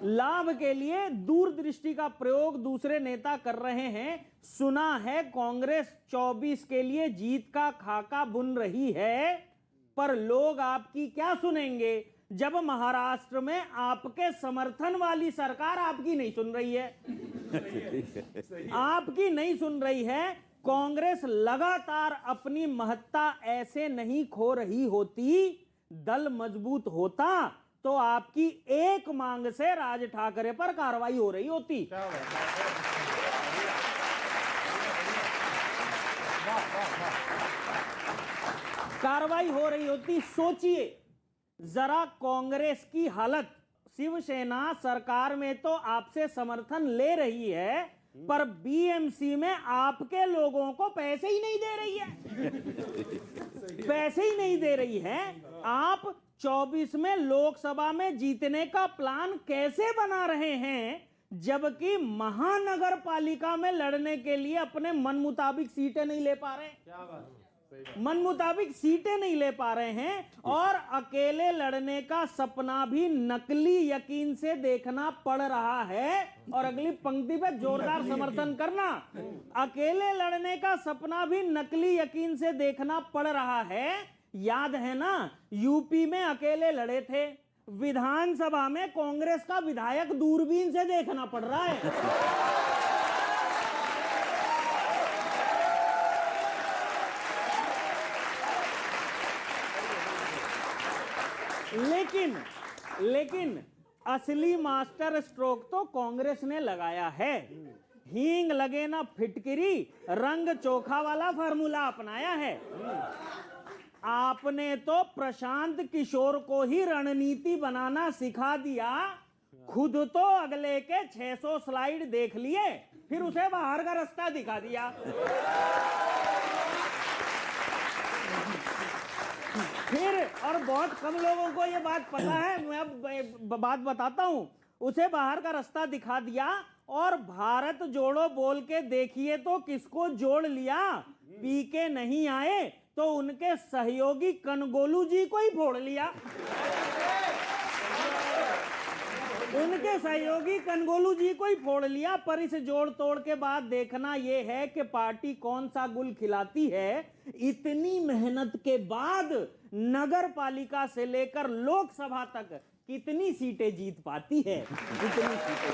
लाभ के लिए दूरदृष्टि का प्रयोग दूसरे नेता कर रहे हैं। सुना है कांग्रेस 24 के लिए जीत का खाका बुन रही है, पर लोग आपकी क्या सुनेंगे जब महाराष्ट्र में आपके समर्थन वाली सरकार आपकी नहीं सुन रही है। आपकी नहीं सुन रही है। कांग्रेस लगातार अपनी महत्ता ऐसे नहीं खो रही होती। दल मजबूत होता तो आपकी एक मांग से राज ठाकरे पर कार्रवाई हो रही होती। कार्रवाई हो रही होती। सोचिए जरा कांग्रेस की हालत। शिवसेना सरकार में तो आपसे समर्थन ले रही है, पर बीएमसी में आपके लोगों को पैसे ही नहीं दे रही है। पैसे ही नहीं दे रही है। आप 24 में लोकसभा में जीतने का प्लान कैसे बना रहे हैं, जबकि महानगर पालिका में लड़ने के लिए अपने मन मुताबिक सीटें नहीं ले पा रहे। क्या बात, मन मुताबिक सीटें नहीं ले पा रहे हैं, और अकेले लड़ने का सपना भी नकली यकीन से देखना पड़ रहा है। और अगली पंक्ति पे जोरदार समर्थन करना। अकेले लड़ने का सपना भी नकली यकीन से देखना पड़ रहा है। याद है ना, यूपी में अकेले लड़े थे, विधानसभा में कांग्रेस का विधायक दूरबीन से देखना पड़ रहा है। लेकिन असली मास्टर स्ट्रोक तो कांग्रेस ने लगाया है। हींग लगे ना फिटकिरी, रंग चोखा वाला फार्मूला अपनाया है। आपने तो प्रशांत किशोर को ही रणनीति बनाना सिखा दिया। खुद तो अगले के 600 स्लाइड देख लिए, फिर उसे बाहर का रास्ता दिखा दिया। फिर, और बहुत कम लोगों को यह बात पता है, मैं अब बात बताता हूं, उसे बाहर का रास्ता दिखा दिया और भारत जोड़ो बोल के देखिए तो किसको जोड़ लिया। पी के नहीं आए तो उनके सहयोगी कनगोलू जी को ही फोड़ लिया। उनके सहयोगी कनगोलू जी को ही फोड़ लिया। पर इस जोड़ तोड़ के बाद देखना यह है कि पार्टी कौन सा गुल खिलाती है। इतनी मेहनत के बाद नगर पालिका से लेकर लोकसभा तक कितनी सीटें जीत पाती है, कितनी सीटें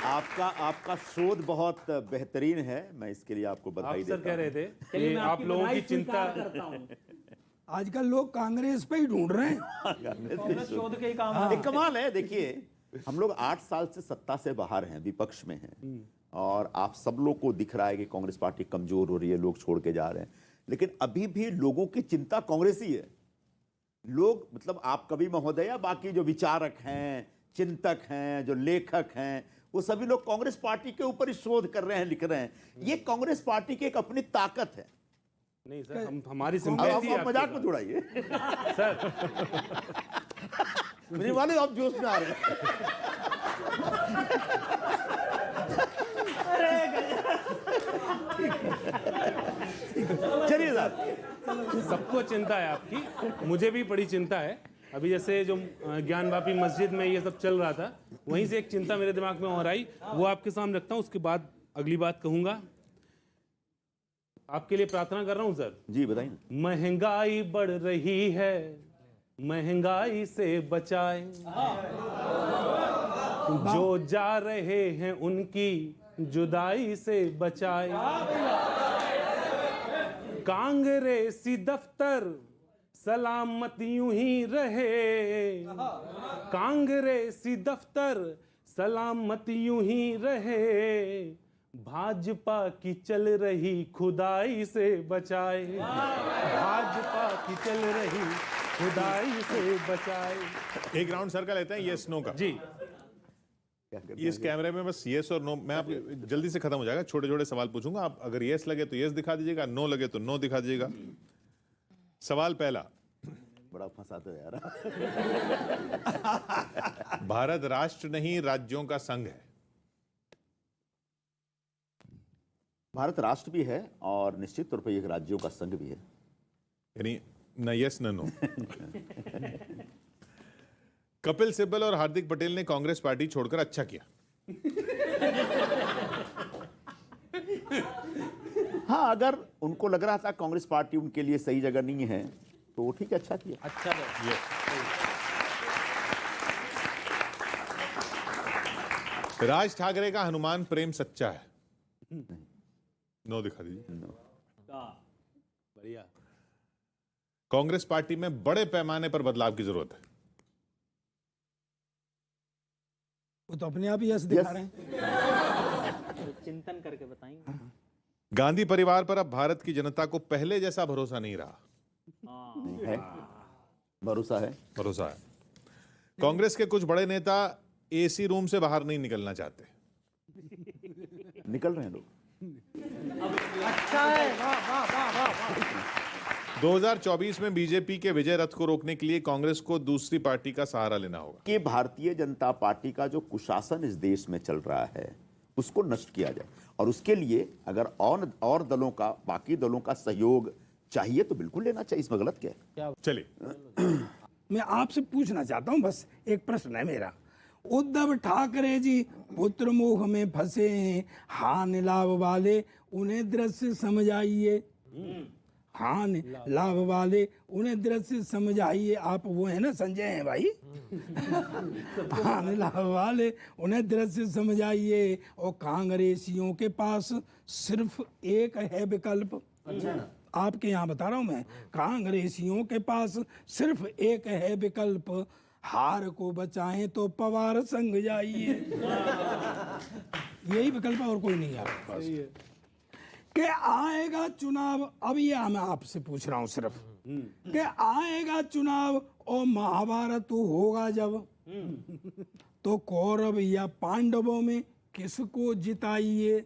आपका शोध बहुत बेहतरीन है। मैं इसके लिए आपको बधाई आप देता सर कह रहे थे कि चलिए, मैं आप आपकी लोगों बधाई की चिंता स्वीकार करता हूं। आजकल लोग कांग्रेस पे ही ढूंढ रहे हैं। शोध के ही काम एक कमाल है। देखिए, हम लोग 8 साल से सत्ता से बाहर हैं, विपक्ष में हैं, और आप सब लोग को दिख रहा है कि कांग्रेस पार्टी कमजोर हो रही है, लोग छोड़ के जा रहे हैं, लेकिन अभी भी लोगों की चिंता कांग्रेस ही है। लोग, मतलब आप कवि महोदय या बाकी जो विचारक हैं, चिंतक हैं, जो लेखक हैं, वो सभी लोग कांग्रेस पार्टी के ऊपर ही शोध कर रहे हैं, लिख रहे हैं। ये कांग्रेस पार्टी की एक अपनी ताकत है। नहीं सर, हम हमारी अब सिंपैथी है आप मजाक में उड़ाइए सर। मेरे वाले आप जोश में आ रहे हैं। चलिए साहब, सबको चिंता है आपकी, मुझे भी बड़ी चिंता है। अभी जैसे जो ज्ञानवापी मस्जिद में ये सब चल रहा था, वहीं से एक चिंता मेरे दिमाग में और आई, वो आपके सामने रखता हूँ, उसके बाद अगली बात कहूंगा। आपके लिए प्रार्थना कर रहा हूं सर। जी बताइए ना। महंगाई बढ़ रही है, महंगाई से बचाए, जो जा रहे हैं उनकी जुदाई से बचाए। कांग्रेसी दफ्तर सलामत यूं ही रहे, कांग्रेसी दफ्तर सलामत यूं ही रहे, भाजपा की चल रही खुदाई से बचाए, भाजपा की चल रही खुदाई से बचाए। एक राउंड सर का लेते हैं यस नो का। जी इस कैमरे में बस यस और नो, मैं आप जल्दी से खत्म हो जाएगा, छोटे छोटे सवाल पूछूंगा, आप अगर यस लगे तो यस दिखा दीजिएगा, नो लगे तो नो दिखा दीजिएगा। सवाल पहला, बड़ा फंसाते हो यार। भारत राष्ट्र नहीं राज्यों का संघ है। भारत राष्ट्र भी है और निश्चित तौर पर एक राज्यों का संघ भी है। यानी न यस न नो। कपिल सिब्बल और हार्दिक पटेल ने कांग्रेस पार्टी छोड़कर अच्छा किया। हाँ, अगर उनको लग रहा था कांग्रेस पार्टी उनके लिए सही जगह नहीं है तो ठीक है, अच्छा किया। अच्छा राज ठाकरे का हनुमान प्रेम सच्चा है। नो दिखा दीजिए। बढ़िया। कांग्रेस पार्टी में बड़े पैमाने पर बदलाव की जरूरत है। वो तो अपने आप ही यस दिखा रहे हैं। चिंतन करके बताएंगे। गांधी परिवार पर अब भारत की जनता को पहले जैसा भरोसा नहीं रहा। नहीं है, भरोसा है। भरोसा है। कांग्रेस के कुछ बड़े नेता एसी रूम से बाहर नहीं निकलना चाहते। निकल रहे हैं लोग। अच्छा है, वाह वाह वाह वाह। 2024 में बीजेपी के विजय रथ को रोकने के लिए कांग्रेस को दूसरी पार्टी का सहारा लेना होगा। कि भारतीय जनता पार्टी का जो कुशासन इस देश में चल रहा है उसको नष्ट किया जाए, और उसके लिए अगर और दलों का, बाकी दलों का सहयोग चाहिए तो बिल्कुल लेना चाहिए, इसमें गलत क्या है। चलिए, मैं आपसे पूछना चाहता हूं, बस एक प्रश्न है मेरा। उद्धव ठाकरे जी पुत्र मोह में फंसे हैं, हान लाभ वाले उन्हें दृश्य समझाइए। हान लाभ वाले उन्हें दृश्य समझाइए। आप वो है ना, संजय हैं भाई। हान लाभ वाले उन्हें दृश्य समझाइए, और कांग्रेसियों के पास सिर्फ एक है विकल्प। आपके यहाँ बता रहा हूं मैं, कांग्रेसियों के पास सिर्फ एक है विकल्प, हार को बचाएं तो पवार संग जाइए। यही विकल्प है, और कोई नहीं है आपके पास। कि आएगा चुनाव, अब ये मैं आपसे पूछ रहा हूं सिर्फ, कि आएगा चुनाव और महाभारत होगा जब, तो कौरव या पांडवों में किसको जिताइए।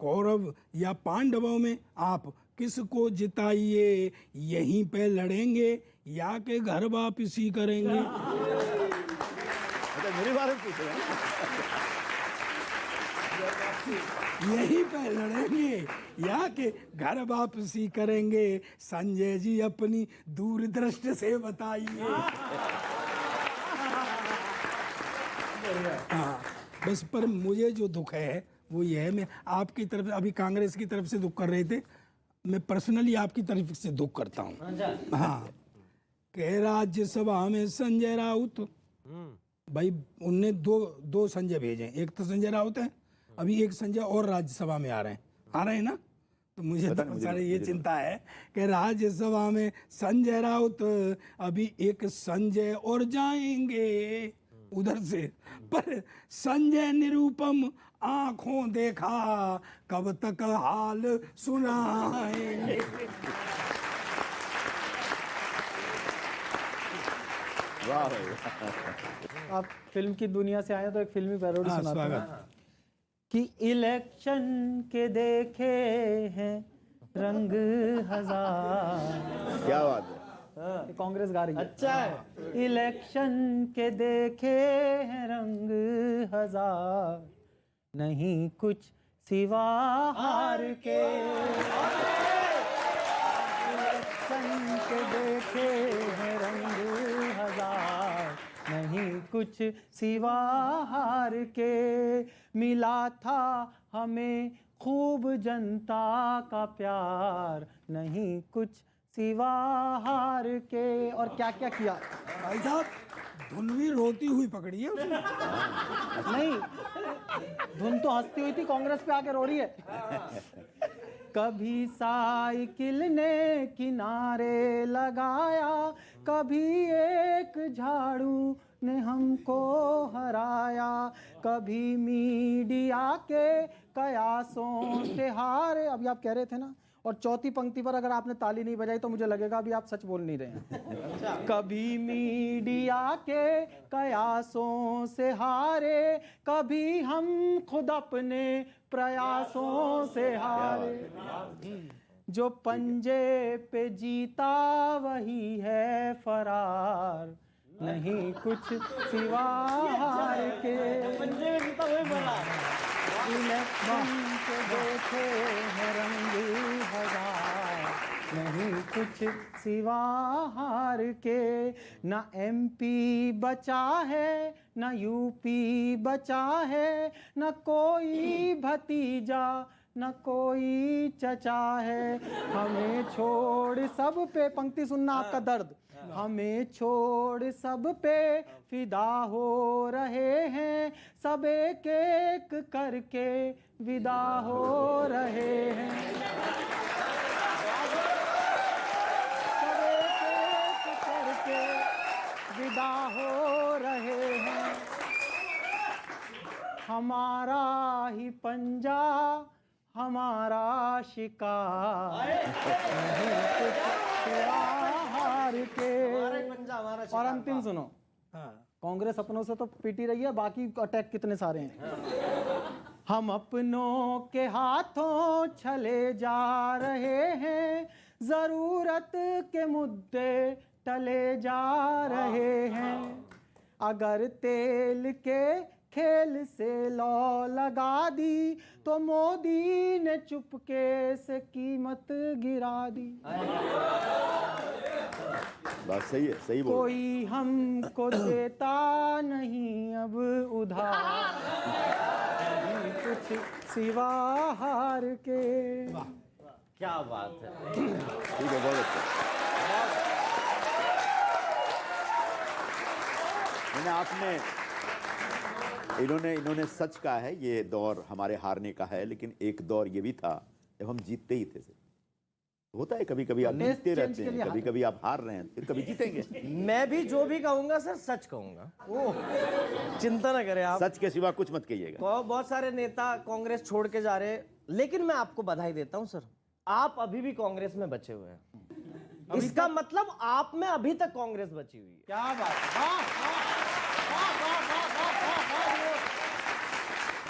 कौरव या पांडवों में आप किसको जिताइए, यहीं पे लड़ेंगे या के घर वापसी करेंगे। अच्छा, मेरे बारे में पूछ रहे हैं। यहीं पे लड़ेंगे या के घर वापसी करेंगे, संजय जी अपनी दूरदृष्टि से बताइए। हाँ, बस पर मुझे जो दुख है वो ये है, मैं आपकी तरफ, अभी कांग्रेस की तरफ से दुख कर रहे थे, मैं पर्सनली आपकी तरफ से दुख करता हूँ। हाँ, कि राज्यसभा में संजय राउत, भाई उनने दो संजय भेजे, एक तो संजय राउत है, अभी एक संजय और राज्यसभा में आ रहे हैं ना, तो मुझे तो सारे ये चिंता है कि राज्यसभा में संजय राउत, अभी एक संजय और जाएंगे उधर से, पर संजय निरूपम आंखों देखा, कब तक हाल सुनाएंगे। वाह भाई। आप फिल्म की दुनिया से आए तो एक फिल्मी पैरोडी हाँ, सुनाते हैं स्वागत। कि इलेक्शन के देखे हैं रंग हजार। क्या बात है। ये कांग्रेस गा रही है। अच्छा है। इलेक्शन के देखे हैं रंग हजार, नहीं कुछ सिवा हार के। इलेक्शन के देखे हैं रंग हजार, नहीं कुछ सिवा हार के। मिला था हमें खूब जनता का प्यार, नहीं कुछ सिवा हार के। और क्या क्या किया भाई साहब, धुन भी रोती हुई पकड़ी है उसने। नहीं, धुन तो हंसती हुई थी, कांग्रेस पे आके रो रही है। कभी साइकिल ने किनारे लगाया, कभी एक झाड़ू ने हमको हराया, कभी मीडिया के कयासों से हारे। अभी आप कह रहे थे ना, और चौथी पंक्ति पर अगर आपने ताली नहीं बजाई तो मुझे लगेगा अभी आप सच बोल नहीं रहे हैं। कभी मीडिया के कयासों से हारे, कभी हम खुद अपने प्रयासों से हारे। जो पंजे पे जीता वही है फरार, नहीं कुछ सिवा हार के। पंजे में जीता वही बना। इलेक्शन के देखे हैं रंग हजार, नहीं कुछ सिवा हार के। ना एमपी बचा है, ना यूपी बचा है, ना कोई भतीजा, न कोई चचा है। हमें छोड़ सब पे, पंक्ति सुनना आपका दर्द, हमें छोड़ सब पे फिदा हो रहे हैं, सब एक एक करके विदा हो रहे हैं। सब एक एक करके विदा हो रहे हैं। हमारा ही पंजा हमारा शिकार, नहीं कुछ सिवा हार के। और अंतिम सुनो, कांग्रेस अपनों से तो पीटी रही है, बाकी अटैक कितने सारे हैं। हम अपनों के हाथों छले जा रहे हैं, जरूरत के मुद्दे टले जा रहे हैं। अगर तेल के खेल से लौ लगा दी तो मोदी ने चुपके से कीमत गिरा दी। बात सही है, सही बोल। कोई हमको देता नहीं अब उधार, नहीं कुछ सिवा हार के। क्या बात है। ठीक है, बहुत अच्छा। आपने इन्होंने सच कहा है, ये दौर हमारे हारने का है, लेकिन एक दौर ये भी था जब हम जीतते ही थे। होता है कभी कभी आप जीतते रहते हैं, कभी कभी आप हार रहे हैं, फिर कभी जीतेंगे। मैं भी जो भी कहूंगा सर सच कहूंगा, चिंता ना करें आप। सच के सिवा कुछ मत कहिएगा। बहुत सारे नेता कांग्रेस छोड़ के जा रहे हैं, लेकिन मैं आपको बधाई देता हूं सर, आप अभी भी कांग्रेस में बचे हुए हैं। इसका मतलब आप में अभी तक कांग्रेस बची हुई है। क्या बात है।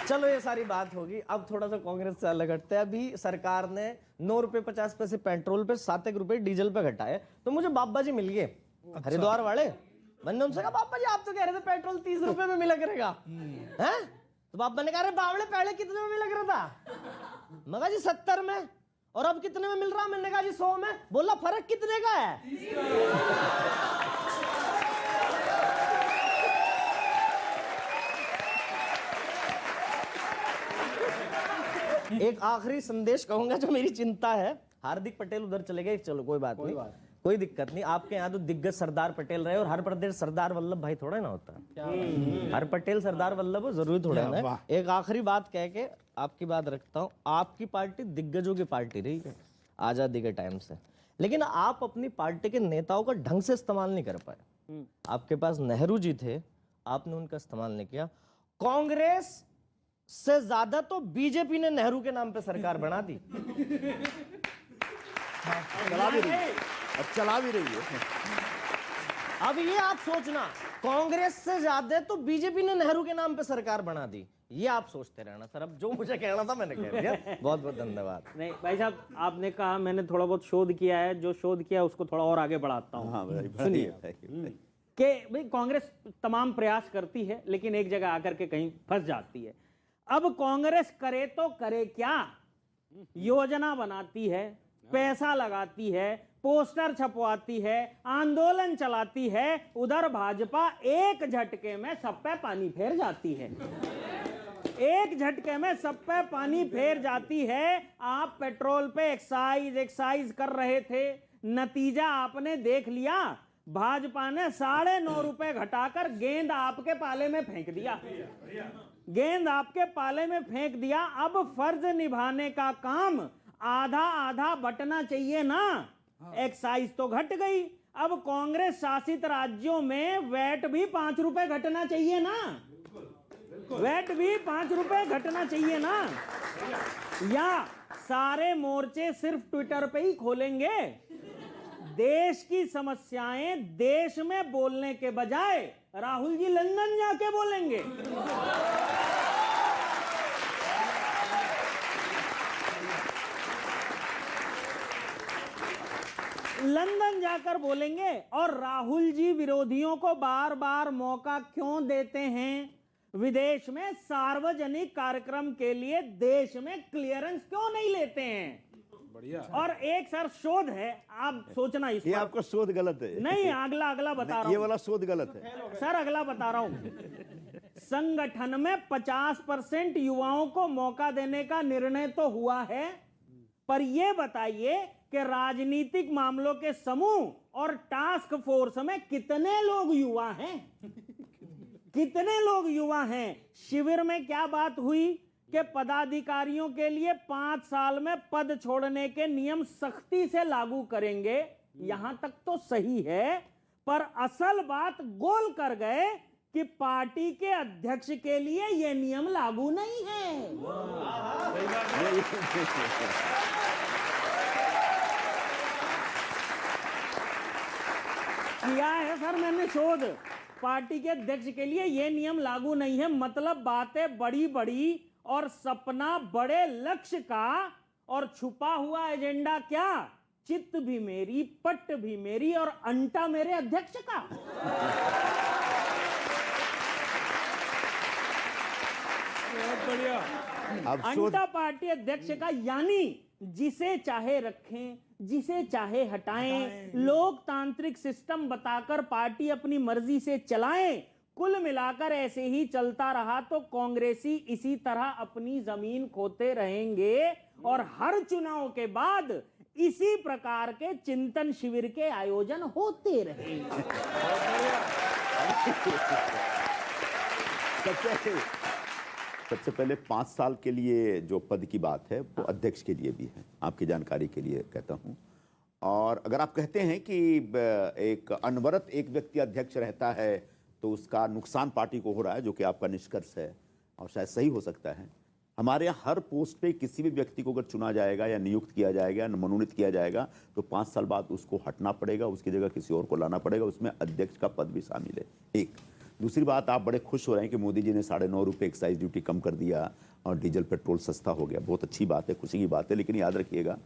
चलो ये सारी बात होगी, अब थोड़ा सा कांग्रेस से अलग हटते हैं। अभी सरकार ने 9 रुपए 50 पैसे पेट्रोल पे, 7 रुपए डीजल पे घटाए। तो मुझे बाबा जी मिल गए हरिद्वार वाले, मैंने उनसे कहा बाबा जी आप तो कह रहे थे पेट्रोल 30 रुपए में मिला करेगा, हैं? तो बाबा ने कहा अरे बावड़े पहले कितने में मिला कर रहा था? मैं कहा जी 70 में। और अब कितने में मिल रहा? मैंने कहा जी 100 में। बोला फर्क कितने का है? एक आखिरी संदेश कहूंगा जो मेरी चिंता है। हार्दिक पटेल उधर चले गए, चलो कोई बात नहीं, कोई दिक्कत नहीं। आपके यहाँ तो दिग्गज सरदार पटेल रहे, और हर प्रदेश सरदार वल्लभ भाई थोड़ा ना होता है। हर पटेल सरदार वल्लभ हो जरूरी थोड़ा ना। एक आखिरी बात कह के आपकी बात रखता हूँ। आपकी पार्टी दिग्गजों की पार्टी रही है आजादी के टाइम से, लेकिन आप अपनी पार्टी के नेताओं का ढंग से इस्तेमाल नहीं कर पाए। आपके पास नेहरू जी थे, आपने उनका इस्तेमाल नहीं किया। कांग्रेस से ज्यादा तो बीजेपी ने नेहरू के नाम पे सरकार बना दी। चला भी रही है, अब चला भी रही है। अब ये आप सोचना, कांग्रेस से ज्यादा तो बीजेपी ने नेहरू के नाम पे सरकार बना दी। ये आप सोचते रहना सर। अब जो मुझे कहना था मैंने कह दिया। बहुत बहुत धन्यवाद। नहीं भाई साहब, आपने कहा, मैंने थोड़ा बहुत शोध किया है, जो शोध किया है उसको थोड़ा और आगे बढ़ाता हूँ। हाँ भाई, सुनिए बताइए। कि भाई कांग्रेस तमाम प्रयास करती है, लेकिन एक जगह आकर के कहीं फंस जाती है। अब कांग्रेस करे तो करे क्या? योजना बनाती है, पैसा लगाती है, पोस्टर छपवाती है, आंदोलन चलाती है। उधर भाजपा एक झटके में सब पे पानी फेर जाती है। एक झटके में सब पे पानी फेर जाती है। आप पेट्रोल पे एक्साइज कर रहे थे, नतीजा आपने देख लिया। भाजपा ने 9.5 रुपए घटाकर गेंद आपके पाले में फेंक दिया। गेंद आपके पाले में फेंक दिया। अब फर्ज निभाने का काम आधा आधा बंटना चाहिए ना। एक्साइज तो घट गई, अब कांग्रेस शासित राज्यों में वैट भी 5 रुपए घटना चाहिए ना। वैट भी 5 रुपए घटना चाहिए ना। या सारे मोर्चे सिर्फ ट्विटर पे ही खोलेंगे? देश की समस्याएं देश में बोलने के बजाय राहुल जी लंदन जाके बोलेंगे। लंदन जाकर बोलेंगे। और राहुल जी विरोधियों को बार बार मौका क्यों देते हैं? विदेश में सार्वजनिक कार्यक्रम के लिए देश में क्लियरेंस क्यों नहीं लेते हैं? बढ़िया। और एक सर शोध है, आप सोचना इस ये पर। आपका शोध गलत है। नहीं, अगला बता रहा ये हूं वाला शोध गलत है सर, अगला बता रहा हूं। संगठन में 50% युवाओं को मौका देने का निर्णय तो हुआ है, पर यह बताइए कि राजनीतिक मामलों के समूह और टास्क फोर्स में कितने लोग युवा हैं? कितने लोग युवा हैं? शिविर में क्या बात हुई कि पदाधिकारियों के लिए 5 साल में पद छोड़ने के नियम सख्ती से लागू करेंगे। यहां तक तो सही है, पर असल बात गोल कर गए कि पार्टी के अध्यक्ष के लिए यह नियम लागू नहीं है। किया है सर मैंने शोध, पार्टी के अध्यक्ष के लिए यह नियम लागू नहीं है। मतलब बातें बड़ी बड़ी और सपना बड़े लक्ष्य का, और छुपा हुआ एजेंडा क्या? चित्त भी मेरी, पट्ट भी मेरी, और अंटा मेरे अध्यक्ष का। बहुत बढ़िया। अब शोध अंटा पार्टी अध्यक्ष का, यानी जिसे चाहे रखें, जिसे चाहे हटाएं, लोकतांत्रिक सिस्टम बताकर पार्टी अपनी मर्जी से चलाएं। कुल मिलाकर ऐसे ही चलता रहा तो कांग्रेसी इसी तरह अपनी जमीन खोते रहेंगे, और हर चुनाव के बाद इसी प्रकार के चिंतन शिविर के आयोजन होते रहेंगे। सबसे पहले 5 साल के लिए जो पद की बात है वो अध्यक्ष के लिए भी है, आपकी जानकारी के लिए कहता हूं। और अगर आप कहते हैं कि एक अनवरत एक व्यक्ति अध्यक्ष रहता है तो उसका नुकसान पार्टी को हो रहा है, जो कि आपका निष्कर्ष है और शायद सही हो सकता है। हमारे यहाँ हर पोस्ट पे किसी भी व्यक्ति को अगर चुना जाएगा या नियुक्त किया जाएगा या मनोनीत किया जाएगा तो 5 साल बाद उसको हटना पड़ेगा, उसकी जगह किसी और को लाना पड़ेगा, उसमें अध्यक्ष का पद भी शामिल है। एक दूसरी बात, आप बड़े खुश हो रहे हैं कि मोदी जी ने 9.5 रुपये एक्साइज ड्यूटी कम कर दिया और डीजल पेट्रोल सस्ता हो गया। बहुत अच्छी बात है, खुशी की बात है, लेकिन याद रखिएगा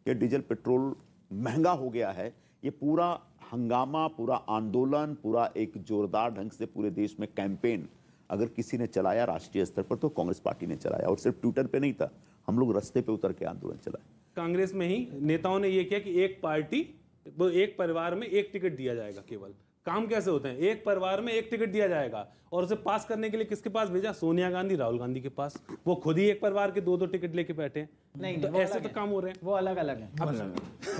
कि डीजल पेट्रोल महंगा हो गया है। ये पूरा हंगामा, पूरा आंदोलन, पूरा एक जोरदार ढंग से पूरे देश में कैंपेन अगर किसी ने चलाया राष्ट्रीय स्तर पर तो कांग्रेस पार्टी ने चलाया, और सिर्फ ट्विटर पे नहीं था, हम लोग रास्ते पे उतर के आंदोलन चलाए। कांग्रेस में ही नेताओं ने ये किया कि एक पार्टी, वो एक परिवार में एक टिकट दिया जाएगा। केवल काम कैसे होते हैं, एक परिवार में एक टिकट दिया जाएगा, और उसे पास करने के लिए किसके पास भेजा? सोनिया गांधी, राहुल गांधी के पास। वो खुद ही एक परिवार के 2-2 टिकट लेके बैठे हैं। नहीं, तो वो ऐसे अलग तो है। काम हो रहे हैं। वो अलग अलग है,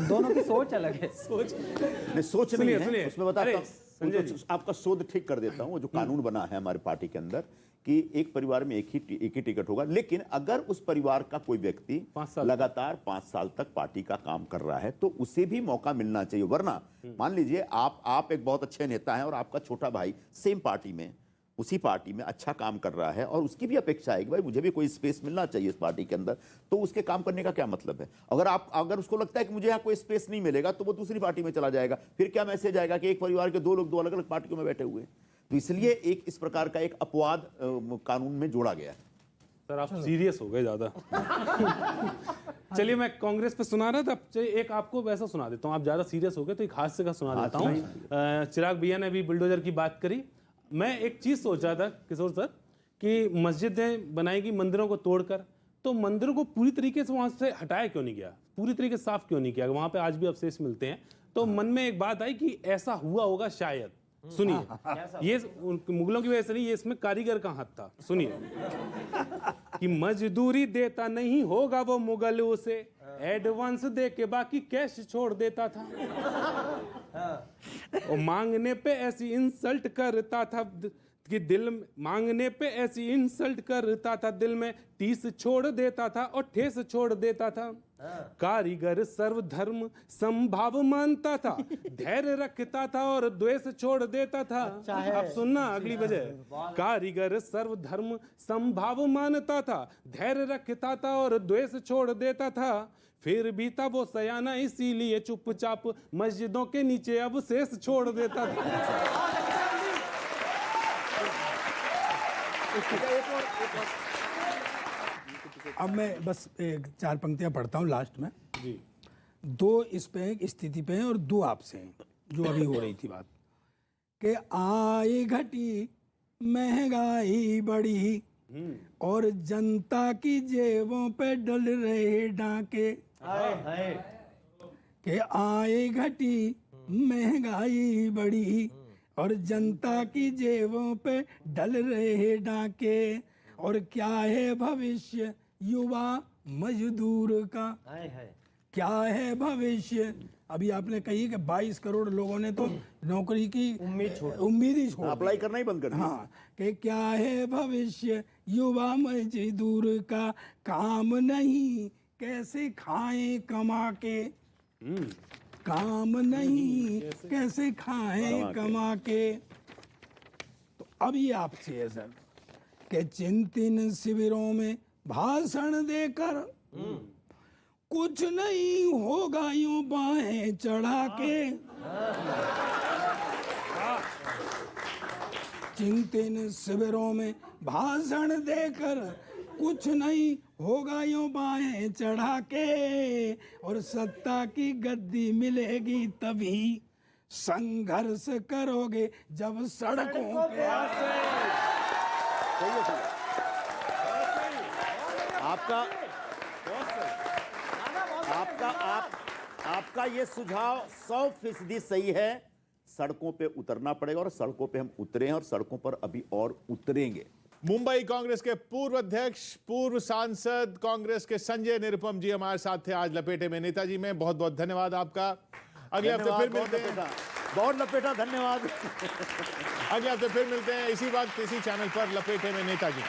दोनों की सोच अलग है। सोच नहीं, सोच नहीं सुनिए, है, सुनिए। उसमें बताता अरे, हूं, संजय उनको जी। आपका शोध ठीक कर देता हूं। वो जो कानून बना है हमारे पार्टी के अंदर कि एक परिवार में एक ही टिकट होगा, लेकिन अगर उस परिवार का कोई व्यक्ति 5 साल लगातार 5 साल तक पार्टी का काम कर रहा है तो उसे भी मौका मिलना चाहिए। वरना मान लीजिए आप एक बहुत अच्छे नेता हैं और आपका छोटा भाई सेम पार्टी में, उसी पार्टी में अच्छा काम कर रहा है और उसकी भी अपेक्षा है कि भाई मुझे भी कोई स्पेस मिलना चाहिए इस पार्टी के अंदर, तो उसके काम करने का क्या मतलब है? अगर उसको लगता है कि मुझे यहाँ कोई स्पेस नहीं मिलेगा तो वो दूसरी पार्टी में चला जाएगा। फिर क्या मैसेज आएगा कि एक परिवार के 2 लोग 2 अलग अलग पार्टियों में बैठे हुए हैं? तो इसलिए एक इस प्रकार का एक अपवाद कानून में जोड़ा गया है। सर आप सीरियस हो गए ज्यादा। चलिए, मैं कांग्रेस पे सुना रहा था, चलिए एक आपको वैसा सुना देता हूँ। आप ज्यादा सीरियस हो गए तो एक हादसे का सुना देता हूँ। चिराग भैया ने अभी बुलडोजर की बात करी। मैं एक चीज सोच रहा था किशोर सर कि मस्जिदें बनाएगी मंदिरों को तोड़कर, तो मंदिरों को पूरी तरीके से वहां से हटाया क्यों नहीं गया, पूरी तरीके से साफ क्यों नहीं किया? वहां पे आज भी अवशेष मिलते हैं। तो मन में एक बात आई कि ऐसा हुआ होगा शायद। सुनिए, ये मुगलों की वजह से नहीं, ये इसमें कारीगर का हाथ था। सुनिए कि मजदूरी देता नहीं होगा वो मुगल, उसे एडवांस दे के बाकी कैश छोड़ देता था, और मांगने पे ऐसी इंसल्ट करता था कि दिल में, मांगने पे ऐसी इंसल्ट करता था, दिल में टीस छोड़ देता था और ठेस छोड़ देता था। कारीगर सर्वधर्म संभाव मानता था, धैर्य रखता था और द्वेष छोड़ देता था। अब सुनना अगली वजह, कारीगर सर्वधर्म संभाव मानता था, धैर्य रखता था और द्वेष छोड़ देता था, फिर भी था वो सयाना इसीलिए चुपचाप मस्जिदों के नीचे अवशेष छोड़ देता था। अब मैं बस 4 पंक्तियां पढ़ता हूँ लास्ट में। जी, 2 इस पे एक स्थिति पे हैं और 2 आपसे हैं, जो अभी हो रही थी बात कि आई घटी महंगाई बढ़ी और जनता की जेबों पे डल रहे डाके, कि आई घटी महंगाई बढ़ी और जनता की जेबों पे डल रहे डाके, और क्या है भविष्य युवा मजदूर का, क्या है भविष्य। अभी आपने कही कि 22 करोड़ लोगों ने तो नौकरी की उम्मीद ही छोड़ दी। अप्लाई करना ही बंद कर दिया। हाँ, कि क्या है भविष्य युवा मजदूर का, काम नहीं कैसे खाएं कमा के, काम नहीं कैसे खाएं कमा के। तो अब ये आपसे है सर कि चिंतन शिविरों में भाषण देकर कुछ नहीं होगा यूं बाहें चढ़ा के, चिंतन शिविरों में भाषण देकर कुछ नहीं होगा यूं बाहें चढ़ा के, और सत्ता की गद्दी मिलेगी तभी संघर्ष करोगे जब सड़कों पे। आपका ये सुझाव 100% सही है। सड़कों पे उतरना पड़ेगा और सड़कों पे हम उतरे हैं और सड़कों पर अभी और उतरेंगे। मुंबई कांग्रेस के पूर्व अध्यक्ष, पूर्व सांसद कांग्रेस के संजय निरुपम जी हमारे साथ थे आज लपेटे में नेताजी में। बहुत बहुत धन्यवाद आपका। अगले हफ्ते फिर मिलते हैं। बहुत लपेटा, धन्यवाद। अगले हफ्ते फिर मिलते हैं इसी वक्त इसी चैनल पर लपेटे में नेताजी।